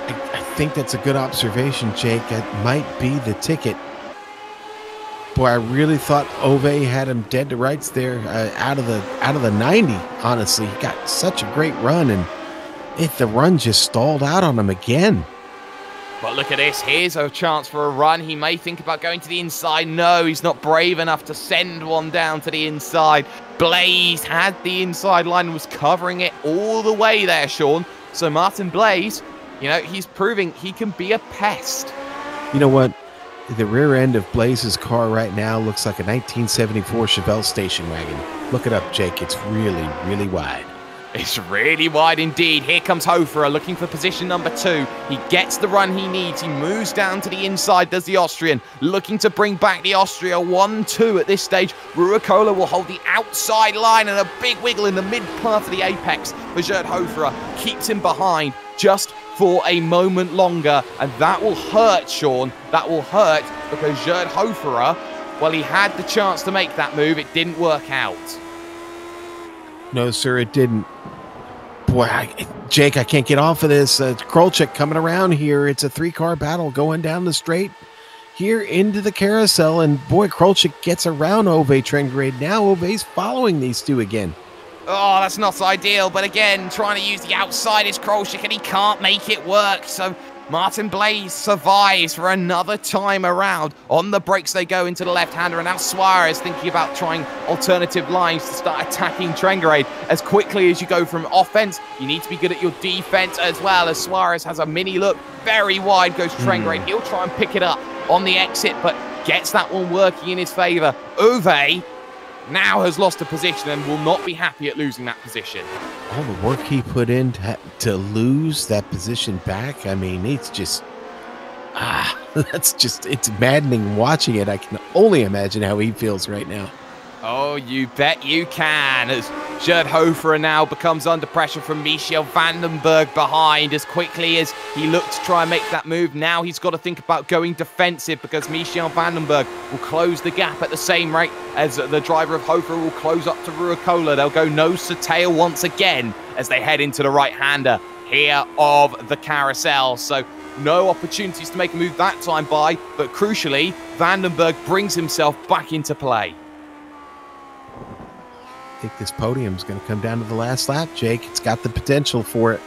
I think that's a good observation, Jake. That might be the ticket. Boy, I really thought Ove had him dead to rights there out of the 90. Honestly, he got such a great run, and the run just stalled out on him again. But look at this. Here's a chance for a run. He may think about going to the inside. No, he's not brave enough to send one down to the inside. Blaze had the inside line and was covering it all the way there, Sean. So Martin Blaze, you know, he's proving he can be a pest. You know what? The rear end of Blaze's car right now looks like a 1974 Chevelle station wagon. Look it up, Jake. It's really, really wide. It's really wide indeed. Here comes Hofer looking for position number 2. He gets the run he needs. He moves down to the inside, does the Austrian. Looking to bring back the Austria 1-2 at this stage. Ruokola will hold the outside line and a big wiggle in the mid part of the apex for Gerd Hofer. Keeps him behind just for a moment longer. And that will hurt, Sean. That will hurt because Gerd Hofer, well, he had the chance to make that move. It didn't work out. No, sir, it didn't. Boy, Jake, I can't get off of this. Krolczyk coming around here. It's a 3-car battle going down the straight here into the carousel. And boy, Krolczyk gets around Ove Trengarade. Now Ove's following these two again. Oh, that's not ideal. But again, trying to use the outside is Krolczyk, and he can't make it work. So Martin Blaze survives for another time around. On the brakes they go into the left-hander, and now Suarez thinking about trying alternative lines to start attacking Trengarade. As quickly as you go from offense, you need to be good at your defense as well, as Suarez has a mini look. Very wide goes Trengarade. He'll try and pick it up on the exit, but gets that one working in his favor. Ove now has lost a position and will not be happy at losing that position. All the work he put in to lose that position back, I mean, it's just, it's maddening watching it. I can only imagine how he feels right now. Oh, you bet you can, as Gerd Hofer now becomes under pressure from Michiel Vandenberg behind as quickly as he looked to try and make that move. Now he's got to think about going defensive because Michiel Vandenberg will close the gap at the same rate as the driver of Hofer will close up to Ruokola. They'll go nose to tail once again as they head into the right-hander here of the carousel. So no opportunities to make a move that time by, but crucially, Vandenberg brings himself back into play. I think this podium's going to come down to the last lap, Jake. It's got the potential for it.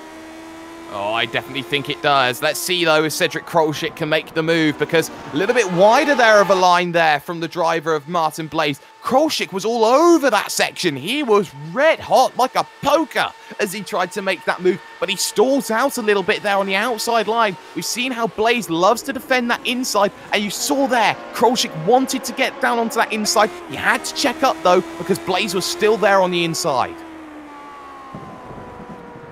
Oh, I definitely think it does. Let's see, though, if Cedric Krolczyk can make the move, because a little bit wider there of a line there from the driver of Martin Blaze. Krolczyk was all over that section. He was red hot like a poker as he tried to make that move, but he stalls out a little bit there on the outside line. We've seen how Blaze loves to defend that inside, and you saw there, Krolczyk wanted to get down onto that inside. He had to check up, though, because Blaze was still there on the inside.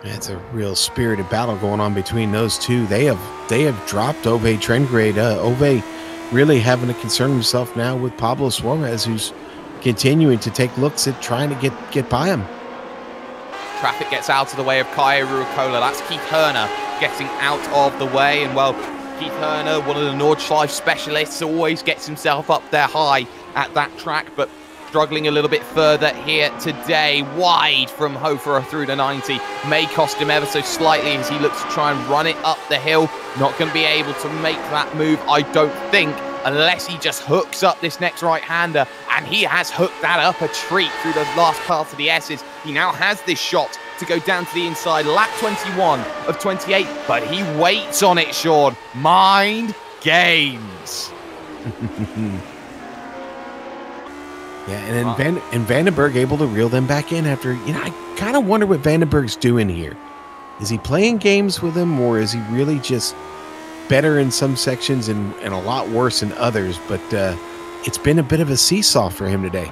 It's a real spirited battle going on between those two. They have dropped Ove Trengarade. Ove really having to concern himself now with Pablo Suarez, who's continuing to take looks at trying to get by him. traffic gets out of the way of Kaya Ruokola. That's Keith Herner getting out of the way. And, well, Keith Herner, one of the Nordschleife specialists, always gets himself up there high at that track, but struggling a little bit further here today. Wide from Hofer through the 90. May cost him ever so slightly as he looks to try and run it up the hill. Not going to be able to make that move, I don't think, unless he just hooks up this next right-hander. And he has hooked that up a treat through the last part of the S's. He now has this shot to go down to the inside. Lap 21 of 28, but he waits on it, Sean. Mind games. Yeah, and then Vandenberg able to reel them back in after, I kind of wonder what Vandenberg's doing here. Is he playing games with him, or is he really just better in some sections and a lot worse in others? But it's been a bit of a seesaw for him today.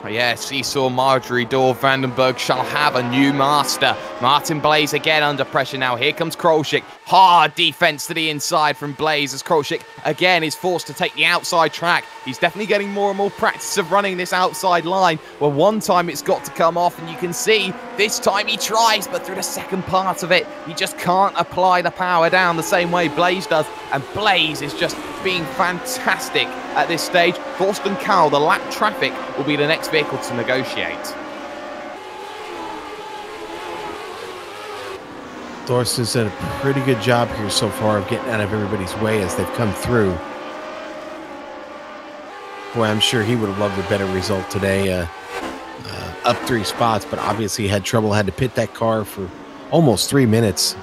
Yeah, seesaw Marjorie Dorr. Vandenberg shall have a new master. Martin Blaze again under pressure now. Here comes Krolschick. Hard defense to the inside from Blaze as Krolschick again is forced to take the outside track. He's definitely getting more and more practice of running this outside line. Well, one time it's got to come off, and you can see this time he tries, but through the second part of it, he just can't apply the power down the same way Blaze does. And Blaze is just being fantastic at this stage. Thorsten Kahl, the lap traffic, will be the next vehicle to negotiate. Thorsten's done a pretty good job here so far of getting out of everybody's way as they've come through. Boy, I'm sure he would have loved a better result today. Up 3 spots, but obviously had trouble, had to pit that car for almost 3 minutes.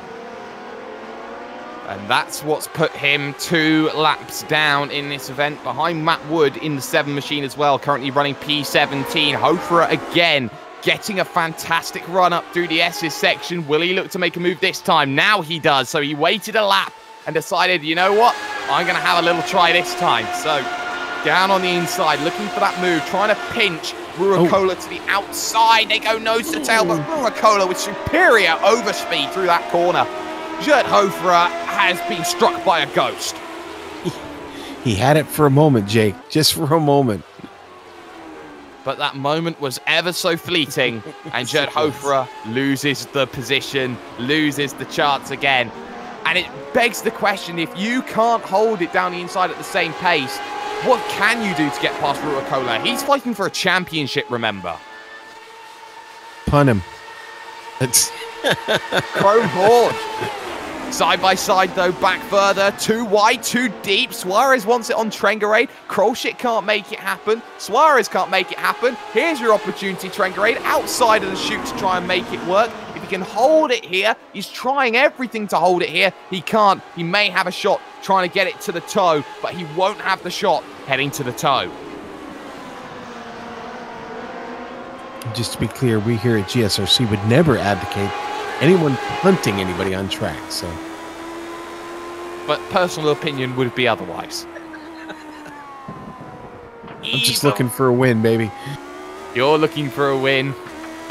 And that's what's put him 2 laps down in this event, behind Matt Wood in the 7 machine as well, currently running P17. Hofer again getting a fantastic run up through the S's section. Will he look to make a move this time? Now he does. So he waited a lap and decided, you know what? I'm going to have a little try this time. So down on the inside, looking for that move, trying to pinch Ruokola to the outside. They go nose to tail, but Ruokola with superior overspeed through that corner. Gert Hofer has been struck by a ghost. He had it for a moment, Jake, just for a moment. But that moment was ever so fleeting, and Gert Hofer loses the position, loses the chance again. And it begs the question, if you can't hold it down the inside at the same pace, what can you do to get past Ruokola? He's fighting for a championship, remember. Pun him. It's Chrome Horn. Side by side, though, back further. Too wide, too deep. Suarez wants it on Trengarade. Krolschick can't make it happen. Suarez can't make it happen. Here's your opportunity, Trengarade, outside of the chute to try and make it work. If he can hold it here, he's trying everything to hold it here. He can't. He may have a shot trying to get it to the toe, but he won't have the shot heading to the toe. Just to be clear, we here at GSRC would never advocate anyone punting anybody on track, so. But personal opinion would be otherwise. I'm just looking for a win, baby. You're looking for a win.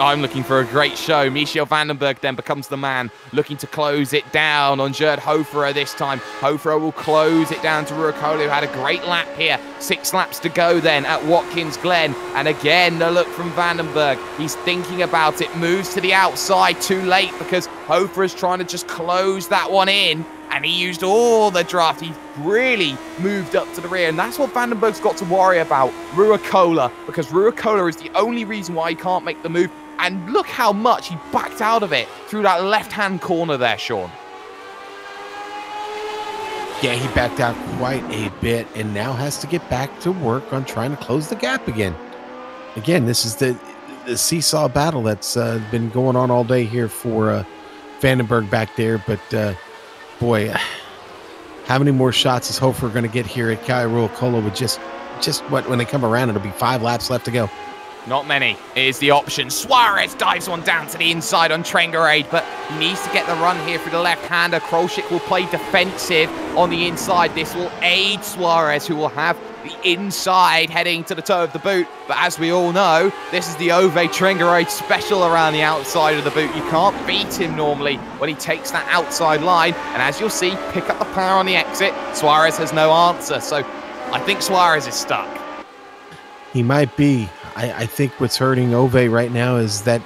I'm looking for a great show. Michiel Vandenberg then becomes the man, looking to close it down on Gert Hofer this time. Hofer will close it down to Ruokola, who had a great lap here. 6 laps to go then at Watkins Glen. And again, the look from Vandenberg. He's thinking about it, moves to the outside too late because Hofer is trying to just close that one in. And he used all the draft. He really moved up to the rear. And that's what Vandenberg's got to worry about, Ruokola, because Ruokola is the only reason why he can't make the move. And look how much he backed out of it through that left-hand corner there, Sean. Yeah, he backed out quite a bit and now has to get back to work on trying to close the gap again. Again, this is the seesaw battle that's been going on all day here for Vandenberg back there. But, boy, how many more shots is Hofer going to get here at Kaya Ruokola with just what, when they come around, it'll be 5 laps left to go. Not many is the option. Suarez dives one down to the inside on Trengarade, but he needs to get the run here for the left-hander. Krolschick will play defensive on the inside. This will aid Suarez, who will have the inside heading to the toe of the boot. But as we all know, this is the Ove Trengarade special around the outside of the boot. You can't beat him normally when he takes that outside line. And as you'll see, pick up the power on the exit. Suarez has no answer. So I think Suarez is stuck. He might be. I think what's hurting Ove right now is that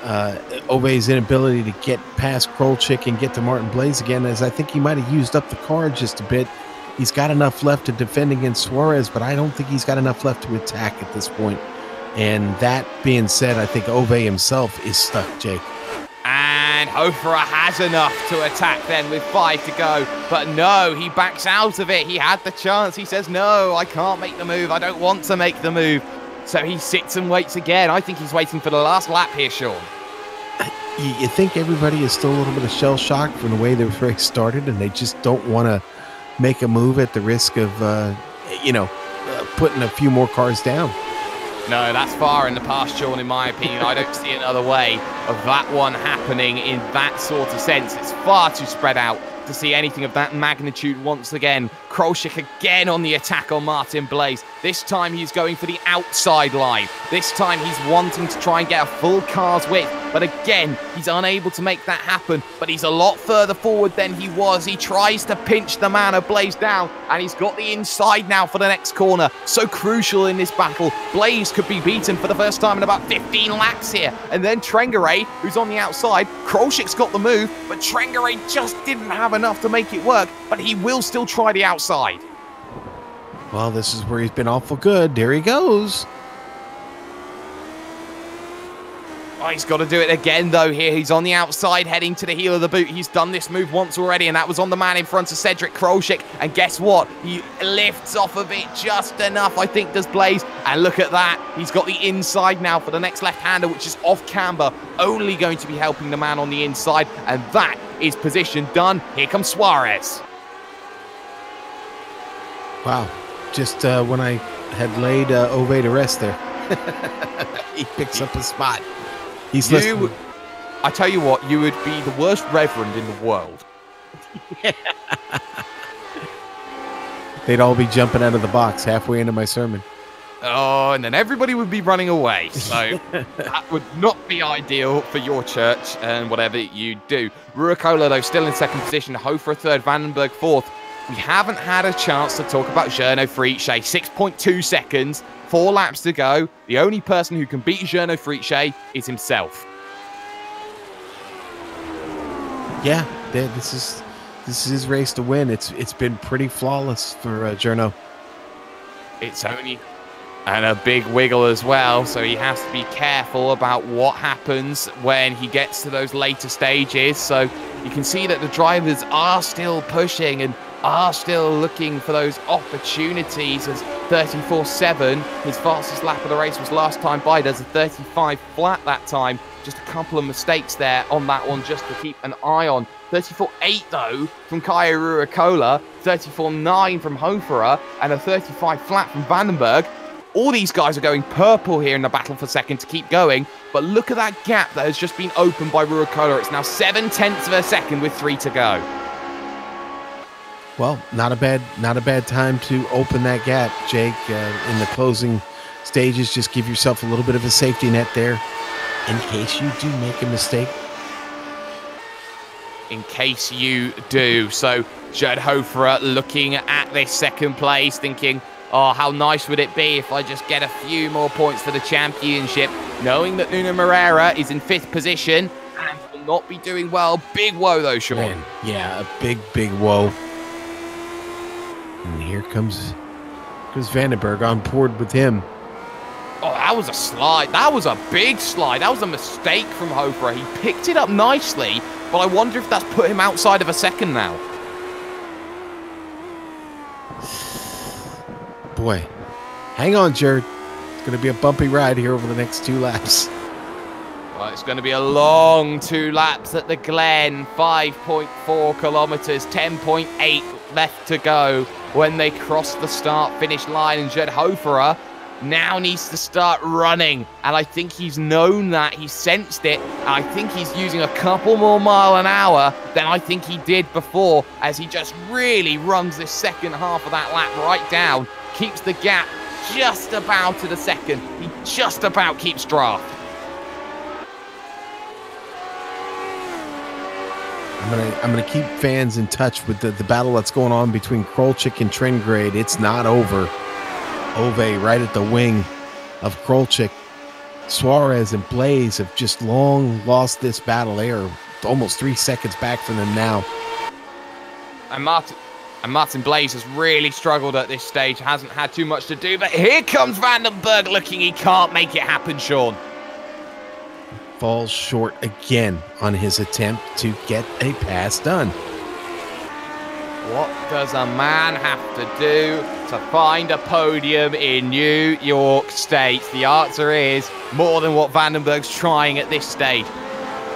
Ove's inability to get past Krolczyk and get to Martin Blaze again, as I think he might have used up the card just a bit. He's got enough left to defend against Suarez, but I don't think he's got enough left to attack at this point. And that being said, I think Ove himself is stuck, Jake. And Hofer has enough to attack then with 5 to go. But no, he backs out of it. He had the chance. He says, no, I can't make the move. I don't want to make the move. So he sits and waits again. I think he's waiting for the last lap here, Sean. You think everybody is still a little bit of shell-shocked from the way the race started, and they just don't want to make a move at the risk of, putting a few more cars down? No, that's far in the past, Sean, in my opinion. I don't see another way of that one happening in that sort of sense. It's far too spread out to see anything of that magnitude once again. Krolczyk again on the attack on Martin Blaze. This time he's going for the outside line. This time he's wanting to try and get a full car's width. But again, he's unable to make that happen. But he's a lot further forward than he was. He tries to pinch the man of Blaze down. And he's got the inside now for the next corner. So crucial in this battle. Blaze could be beaten for the first time in about 15 laps here. And then Trengaray, who's on the outside. Krolczyk's got the move. But Trengaray just didn't have enough to make it work. But he will still try the outside. Well, this is where he's been awful good. There he goes. Oh, he's got to do it again, though, here. He's on the outside, heading to the heel of the boot. He's done this move once already, and that was on the man in front of Cedric Krolczyk. And guess what? He lifts off of it just enough, I think, does Blaze. And look at that. He's got the inside now for the next left-hander, which is off camber, only going to be helping the man on the inside. And that is position done. Here comes Suarez. Wow. Just when I had laid Ove to rest there, he picks up a spot. He's listening. I tell you what, you would be the worst reverend in the world. They'd all be jumping out of the box halfway into my sermon. Oh, and then everybody would be running away. So that would not be ideal for your church and whatever you do. Ruicola, though, still in second position. Hofer third, Vandenberg fourth. We haven't had a chance to talk about Journo Friche. 6.2 seconds, 4 laps to go. The only person who can beat Journo Friche is himself. Yeah, this is his race to win. It's been pretty flawless for Journo. It's only... and a big wiggle as well, so he has to be careful about what happens when he gets to those later stages. So you can see that the drivers are still pushing and are still looking for those opportunities, as 34.7, his fastest lap of the race was last time by. There's a 35 flat that time. Just a couple of mistakes there on that one just to keep an eye on. 34.8 though from Caio Ruicola, 34.9 from Hoferer, and a 35 flat from Vandenberg. All these guys are going purple here in the battle for second to keep going, but look at that gap that has just been opened by Ruicola. It's now 0.7 of a second with 3 to go. Well, not a bad time to open that gap, Jake. In the closing stages, just give yourself a little bit of a safety net there in case you do make a mistake. In case you do. So Judd Hoferer looking at this second place, thinking, oh, how nice would it be if I just get a few more points for the championship, knowing that Nuno Moreira is in 5th position and will not be doing well. Big woe, though, Sean. Man, yeah, a big woe. And here comes Vandenberg on board with him. Oh, that was a slide. That was a big slide. That was a mistake from Hoferer. He picked it up nicely, but I wonder if that's put him outside of a second now. Boy, hang on, Jared. It's going to be a bumpy ride here over the next 2 laps. Well, it's going to be a long 2 laps at the Glen. 5.4 kilometers, 10.8 left to go when they cross the start-finish line. And Judd Hoferer now needs to start running. And I think he's known that. He sensed it. And I think he's using a couple more mile an hour than I think he did before, as he just really runs this second half of that lap right down. Keeps the gap just about to the second. He just about keeps draft. I'm gonna keep fans in touch with the battle that's going on between Krolczyk and Trengrade. It's not over. Ove right at the wing of Krolczyk. Suarez and Blaze have just long lost this battle. They are almost 3 seconds back from them now. And Martin Blaze has really struggled at this stage, hasn't had too much to do, but here comes Vandenberg looking he can't make it happen, Sean. Falls short again on his attempt to get a pass done. What does a man have to do to find a podium in New York State? The answer is more than what Vandenberg's trying at this stage.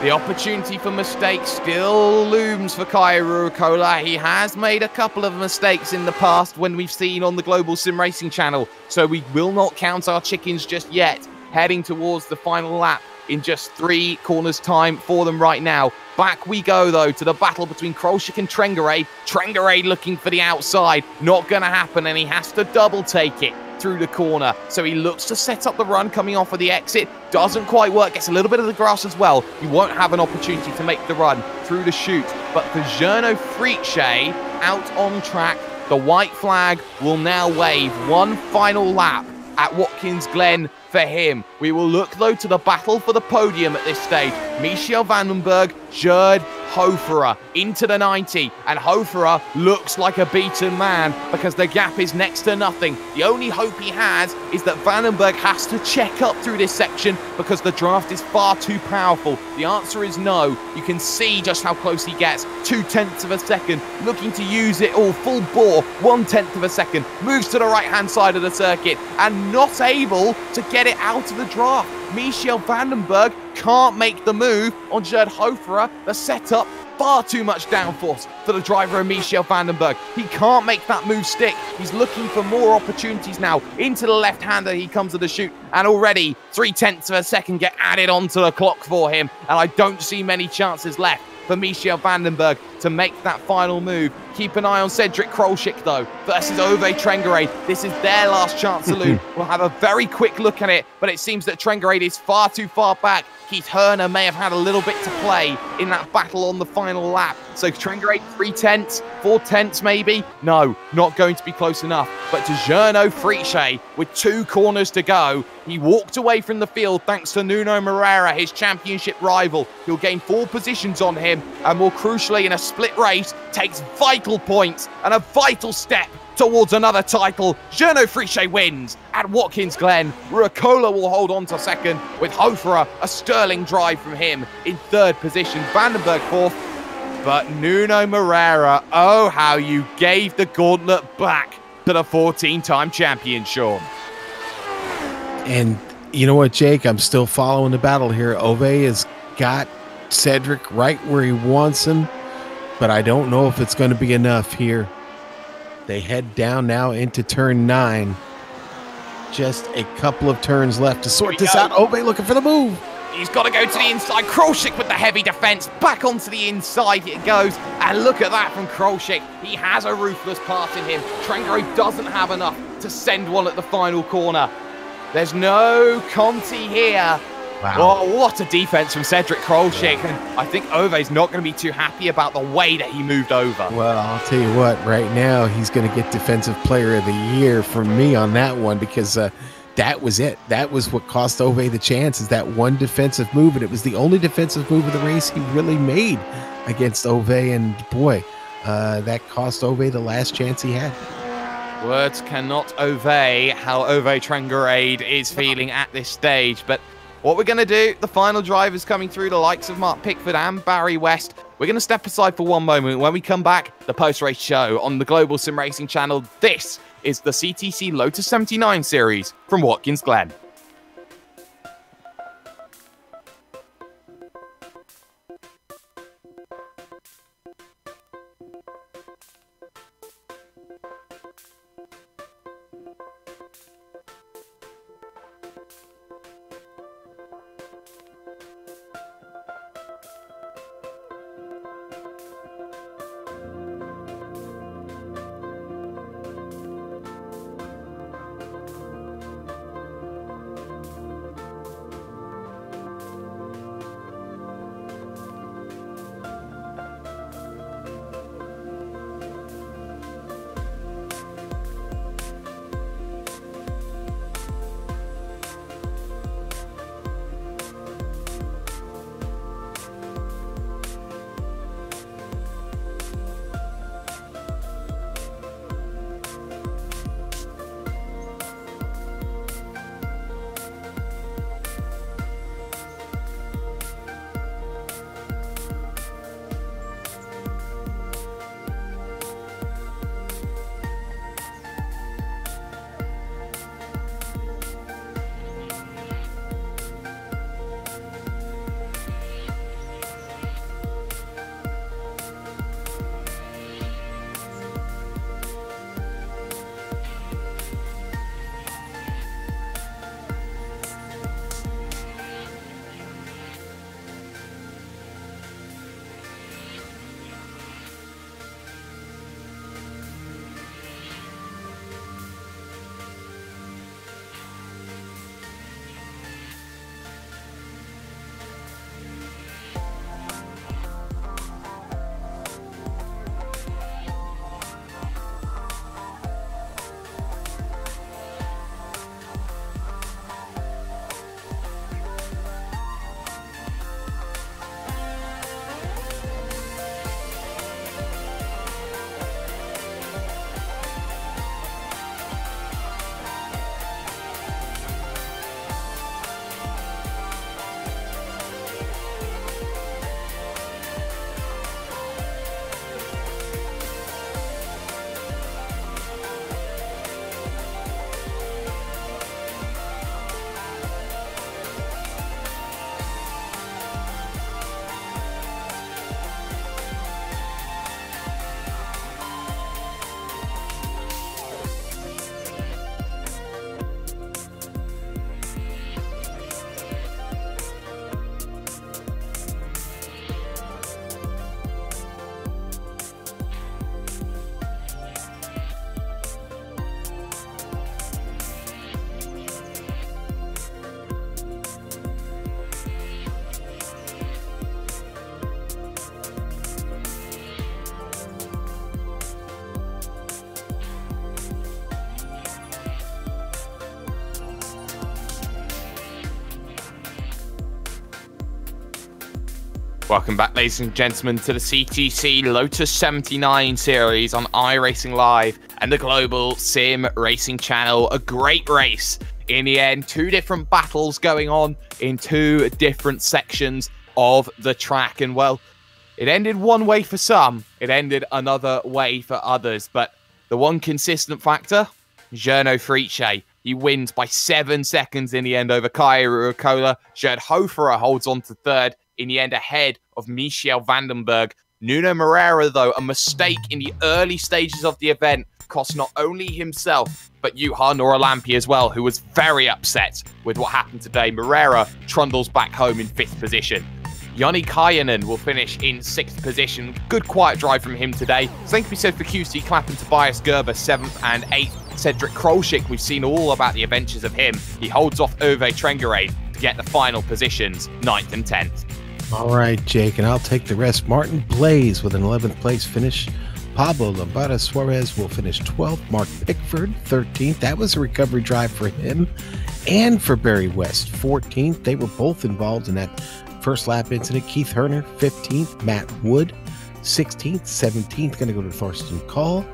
The opportunity for mistakes still looms for Kaio Rucola. He has made a couple of mistakes in the past when we've seen on the Global Sim Racing channel, so we will not count our chickens just yet. Heading towards the final lap in just 3 corners time for them right now. Back we go, though, to the battle between Krolsik and Trengarade. Trengarade looking for the outside. Not going to happen, and he has to double take it through the corner. So he looks to set up the run coming off of the exit. Doesn't quite work. Gets a little bit of the grass as well. He won't have an opportunity to make the run through the chute. But for Gernot Friche out on track, the white flag will now wave. One final lap at Watkins Glen for him. We will look, though, to the battle for the podium at this stage. Michiel Vandenberg, Gerd Hoferer into the 90, and Hoferer looks like a beaten man because the gap is next to nothing. The only hope he has is that Vandenberg has to check up through this section because the draft is far too powerful. The answer is no. You can see just how close he gets. 0.2 of a second, looking to use it all full bore. 0.1 of a second, moves to the right hand side of the circuit and not able to get it out of the draft. Michiel Vandenberg can't make the move on Gerd Hoferer. The setup, far too much downforce for the driver of Michiel Vandenberg. He can't make that move stick. He's looking for more opportunities now. Into the left-hander he comes to the chute, and already 0.3 of a second get added onto the clock for him, and I don't see many chances left for Michiel Vandenberg to make that final move. Keep an eye on Cedric Krolsik, though, versus Ove Trengarade. This is their last chance to lose. We'll have a very quick look at it, but it seems that Trengarade is far too far back. Keith Herner may have had a little bit to play in that battle on the final lap. So Trengarade 0.3, 0.4 maybe? No, not going to be close enough. But to Gernot Friche, with 2 corners to go, he walked away from the field thanks to Nuno Moreira, his championship rival. He'll gain 4 positions on him, and more crucially in a split race, takes vital points and a vital step towards another title. Gernot Friche wins at Watkins Glen. Rucola will hold on to second, with Hoferer, a sterling drive from him, in 3rd position. Vandenberg 4th. But Nuno Moreira, oh, how you gave the gauntlet back to the 14-time champion, Sean. And you know what, Jake? I'm still following the battle here. Ove has got Cedric right where he wants him, but I don't know if it's going to be enough here. They head down now into turn 9. Just a couple of turns left to sort this out. Ove looking for the move. He's got to go to the inside. Krolsik with the heavy defense. Back onto the inside it goes. And look at that from Krolsik. He has a ruthless part in him. Trengarade doesn't have enough to send one at the final corner. There's no Conti here. Wow. Oh, what a defense from Cedric Krolsik. Yeah. And I think Ove's not going to be too happy about the way that he moved over. Well, I'll tell you what, right now he's going to get Defensive Player of the Year from me on that one, because that was it. That was what cost Ove the chance, is that one defensive move, and it was the only defensive move of the race he really made against Ove, and boy, that cost Ove the last chance he had. Words cannot obey how Ove Trengarade is feeling at this stage, but what we're going to do, the final drive is coming through, the likes of Mark Pickford and Barry West. We're going to step aside for one moment. When we come back, the post-race show on the Global Sim Racing channel. This is the CTC Lotus 79 series from Watkins Glen. Welcome back, ladies and gentlemen, to the CTC Lotus 79 series on iRacing Live and the global Sim Racing channel. A great race in the end. 2 different battles going on in 2 different sections of the track. And well, it ended one way for some, it ended another way for others. But the one consistent factor, Jarno Friche. He wins by 7 seconds in the end over Kaya Rucola. Gerd Hoferer holds on to 3rd in the end ahead of Michel Vandenberg. Nuno Moreira, though, a mistake in the early stages of the event cost not only himself, but Juha Noralampi as well, who was very upset with what happened today. Moreira trundles back home in 5th position. Joni Kajanen will finish in 6th position. Good quiet drive from him today. Same can be said for QC Clapp and Tobias Gerber, 7th and 8th. Cedric Krolschick, we've seen all about the adventures of him. He holds off Ove Trengerade to get the final positions, 9th and 10th. All right, Jake, and I'll take the rest. Martin Blaze with an 11th place finish. Pablo Lombardo Suarez will finish 12th. Mark Pickford, 13th. That was a recovery drive for him and for Barry West, 14th. They were both involved in that first lap incident. Keith Herner, 15th. Matt Wood, 16th. 17th, going to go to Thorsten Call.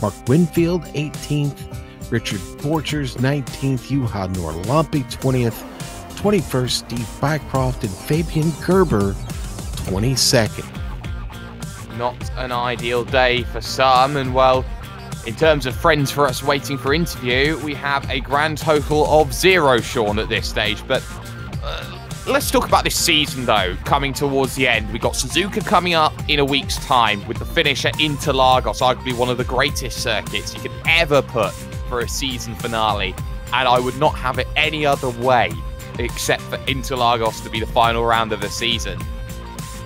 Mark Winfield, 18th. Richard Borchers, 19th. Juha Noralampi, 20th. 21st, Steve Bycroft and Fabian Gerber, 22nd. Not an ideal day for some, and well, in terms of friends for us waiting for interview, we have a grand total of 0, Sean, at this stage. But let's talk about this season, though, coming towards the end. We've got Suzuka coming up in a week's time with the finish at Interlagos, arguably one of the greatest circuits you could ever put for a season finale, and I would not have it any other way except for Interlagos to be the final round of the season.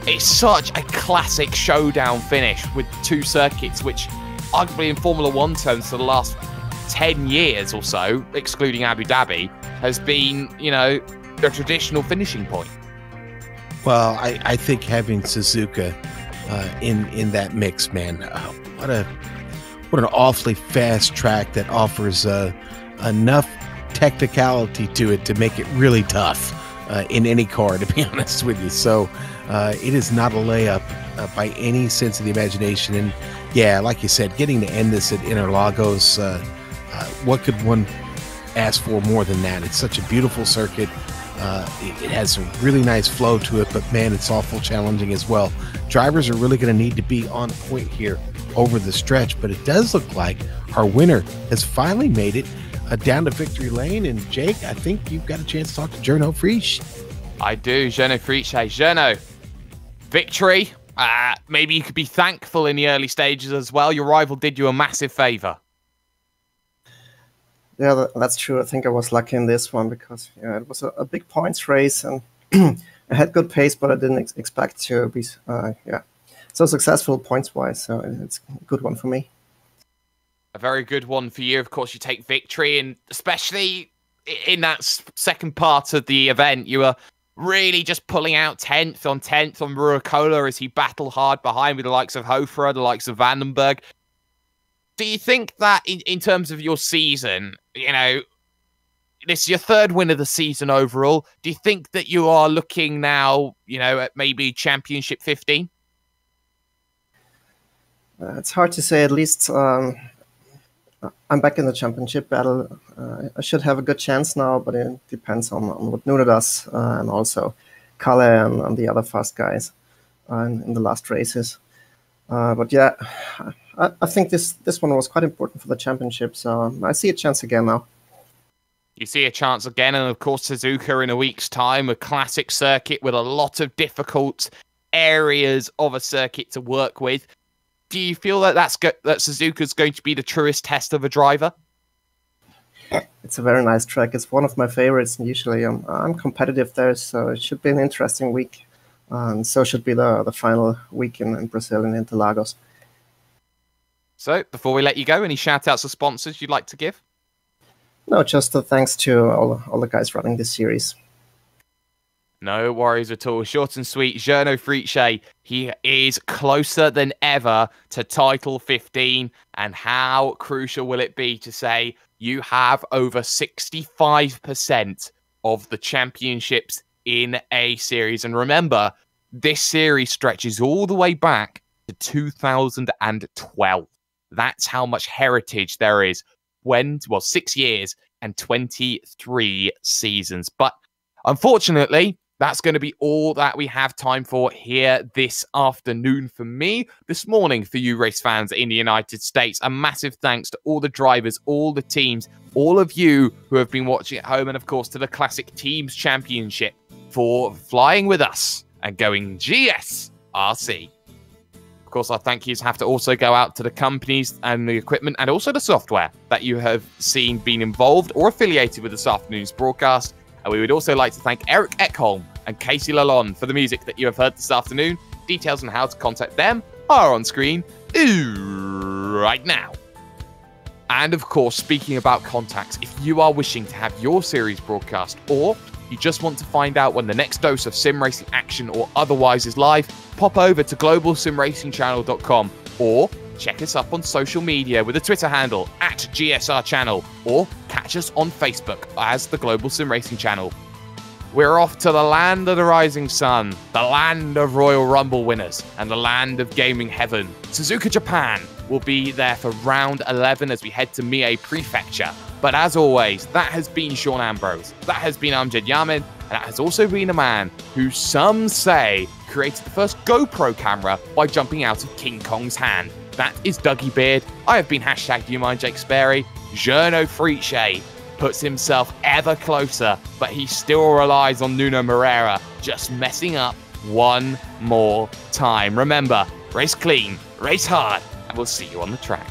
It's such a classic showdown finish with 2 circuits, which arguably in Formula 1 terms for the last 10 years or so, excluding Abu Dhabi, has been, you know, a traditional finishing point. Well, I think having Suzuka in that mix, man, what an awfully fast track that offers enough technicality to it to make it really tough in any car, to be honest with you. So it is not a layup by any sense of the imagination. And yeah, like you said, getting to end this at Interlagos, what could one ask for more than that? It's such a beautiful circuit. It has a really nice flow to it, but man, it's awful challenging as well. Drivers are really going to need to be on point here over the stretch, but it does look like our winner has finally made it down to victory lane. And Jake, I think you've got a chance to talk to Jarno Friche. I do, Jarno Friche. Jarno, victory. Maybe you could be thankful in the early stages as well. Your rival did you a massive favor. Yeah, that's true. I think I was lucky in this one because it was a big points race, and I had good pace, but I didn't expect to be so successful points-wise. So it's a good one for me. A very good one for you. Of course, you take victory, and especially in that second part of the event, you were really just pulling out 10th on Rucola as he battled hard behind with the likes of Hoferer, the likes of Vandenberg. Do you think that in terms of your season, you know, this is your 3rd win of the season overall, do you think that you are looking now, you know, at maybe Championship 15? It's hard to say. At least I'm back in the championship battle. I should have a good chance now, but it depends on what Nuno does and also Kalle and the other fast guys in the last races. But yeah, I think this one was quite important for the championship, so I see a chance again now. You see a chance again, and of course Suzuka in a week's time, a classic circuit with a lot of difficult areas of a circuit to work with. Do you feel that that Suzuka's going to be the truest test of a driver? It's a very nice track. It's one of my favorites, and usually I'm competitive there, so it should be an interesting week. And so should be the final week in Brazil in Interlagos. So, before we let you go, any shout-outs or sponsors you'd like to give? No, just thanks to all the guys running this series. No worries at all. Short and sweet. Jarno Friche, he is closer than ever to title 15. And how crucial will it be to say you have over 65% of the championships in a series? And remember, This series stretches all the way back to 2012. That's how much heritage there is. 6 years and 23 seasons. But unfortunately, that's going to be all that we have time for here this afternoon for me. This morning for you race fans in the United States. A massive thanks to all the drivers, all the teams, all of you who have been watching at home, and of course to the Classic Teams Championship for flying with us and going GSRC. Of course, our thank yous have to also go out to the companies and the equipment and also the software that you have seen being involved or affiliated with this afternoon's broadcast. And we would also like to thank Eric Ekholm and Casey Lalonde for the music that you have heard this afternoon. Details on how to contact them are on screen right now. And of course, speaking about contacts, if you are wishing to have your series broadcast, or you just want to find out when the next dose of sim racing action or otherwise is live, pop over to globalsimracingchannel.com or check us up on social media with a Twitter handle @GSR Channel, or catch us on Facebook as the Global Sim Racing Channel. We're off to the land of the rising sun, the land of Royal Rumble winners, and the land of gaming heaven. Suzuka, Japan will be there for round 11 as we head to Mie Prefecture. But as always, that has been Sean Ambrose, that has been Amjad Yamin, and that has also been a man who some say created the first GoPro camera by jumping out of King Kong's hand. That is Dougie Beard. I have been #YouMindJake Sperry. Journo Friche puts himself ever closer, but he still relies on Nuno Moreira just messing up one more time. Remember, race clean, race hard, and we'll see you on the track.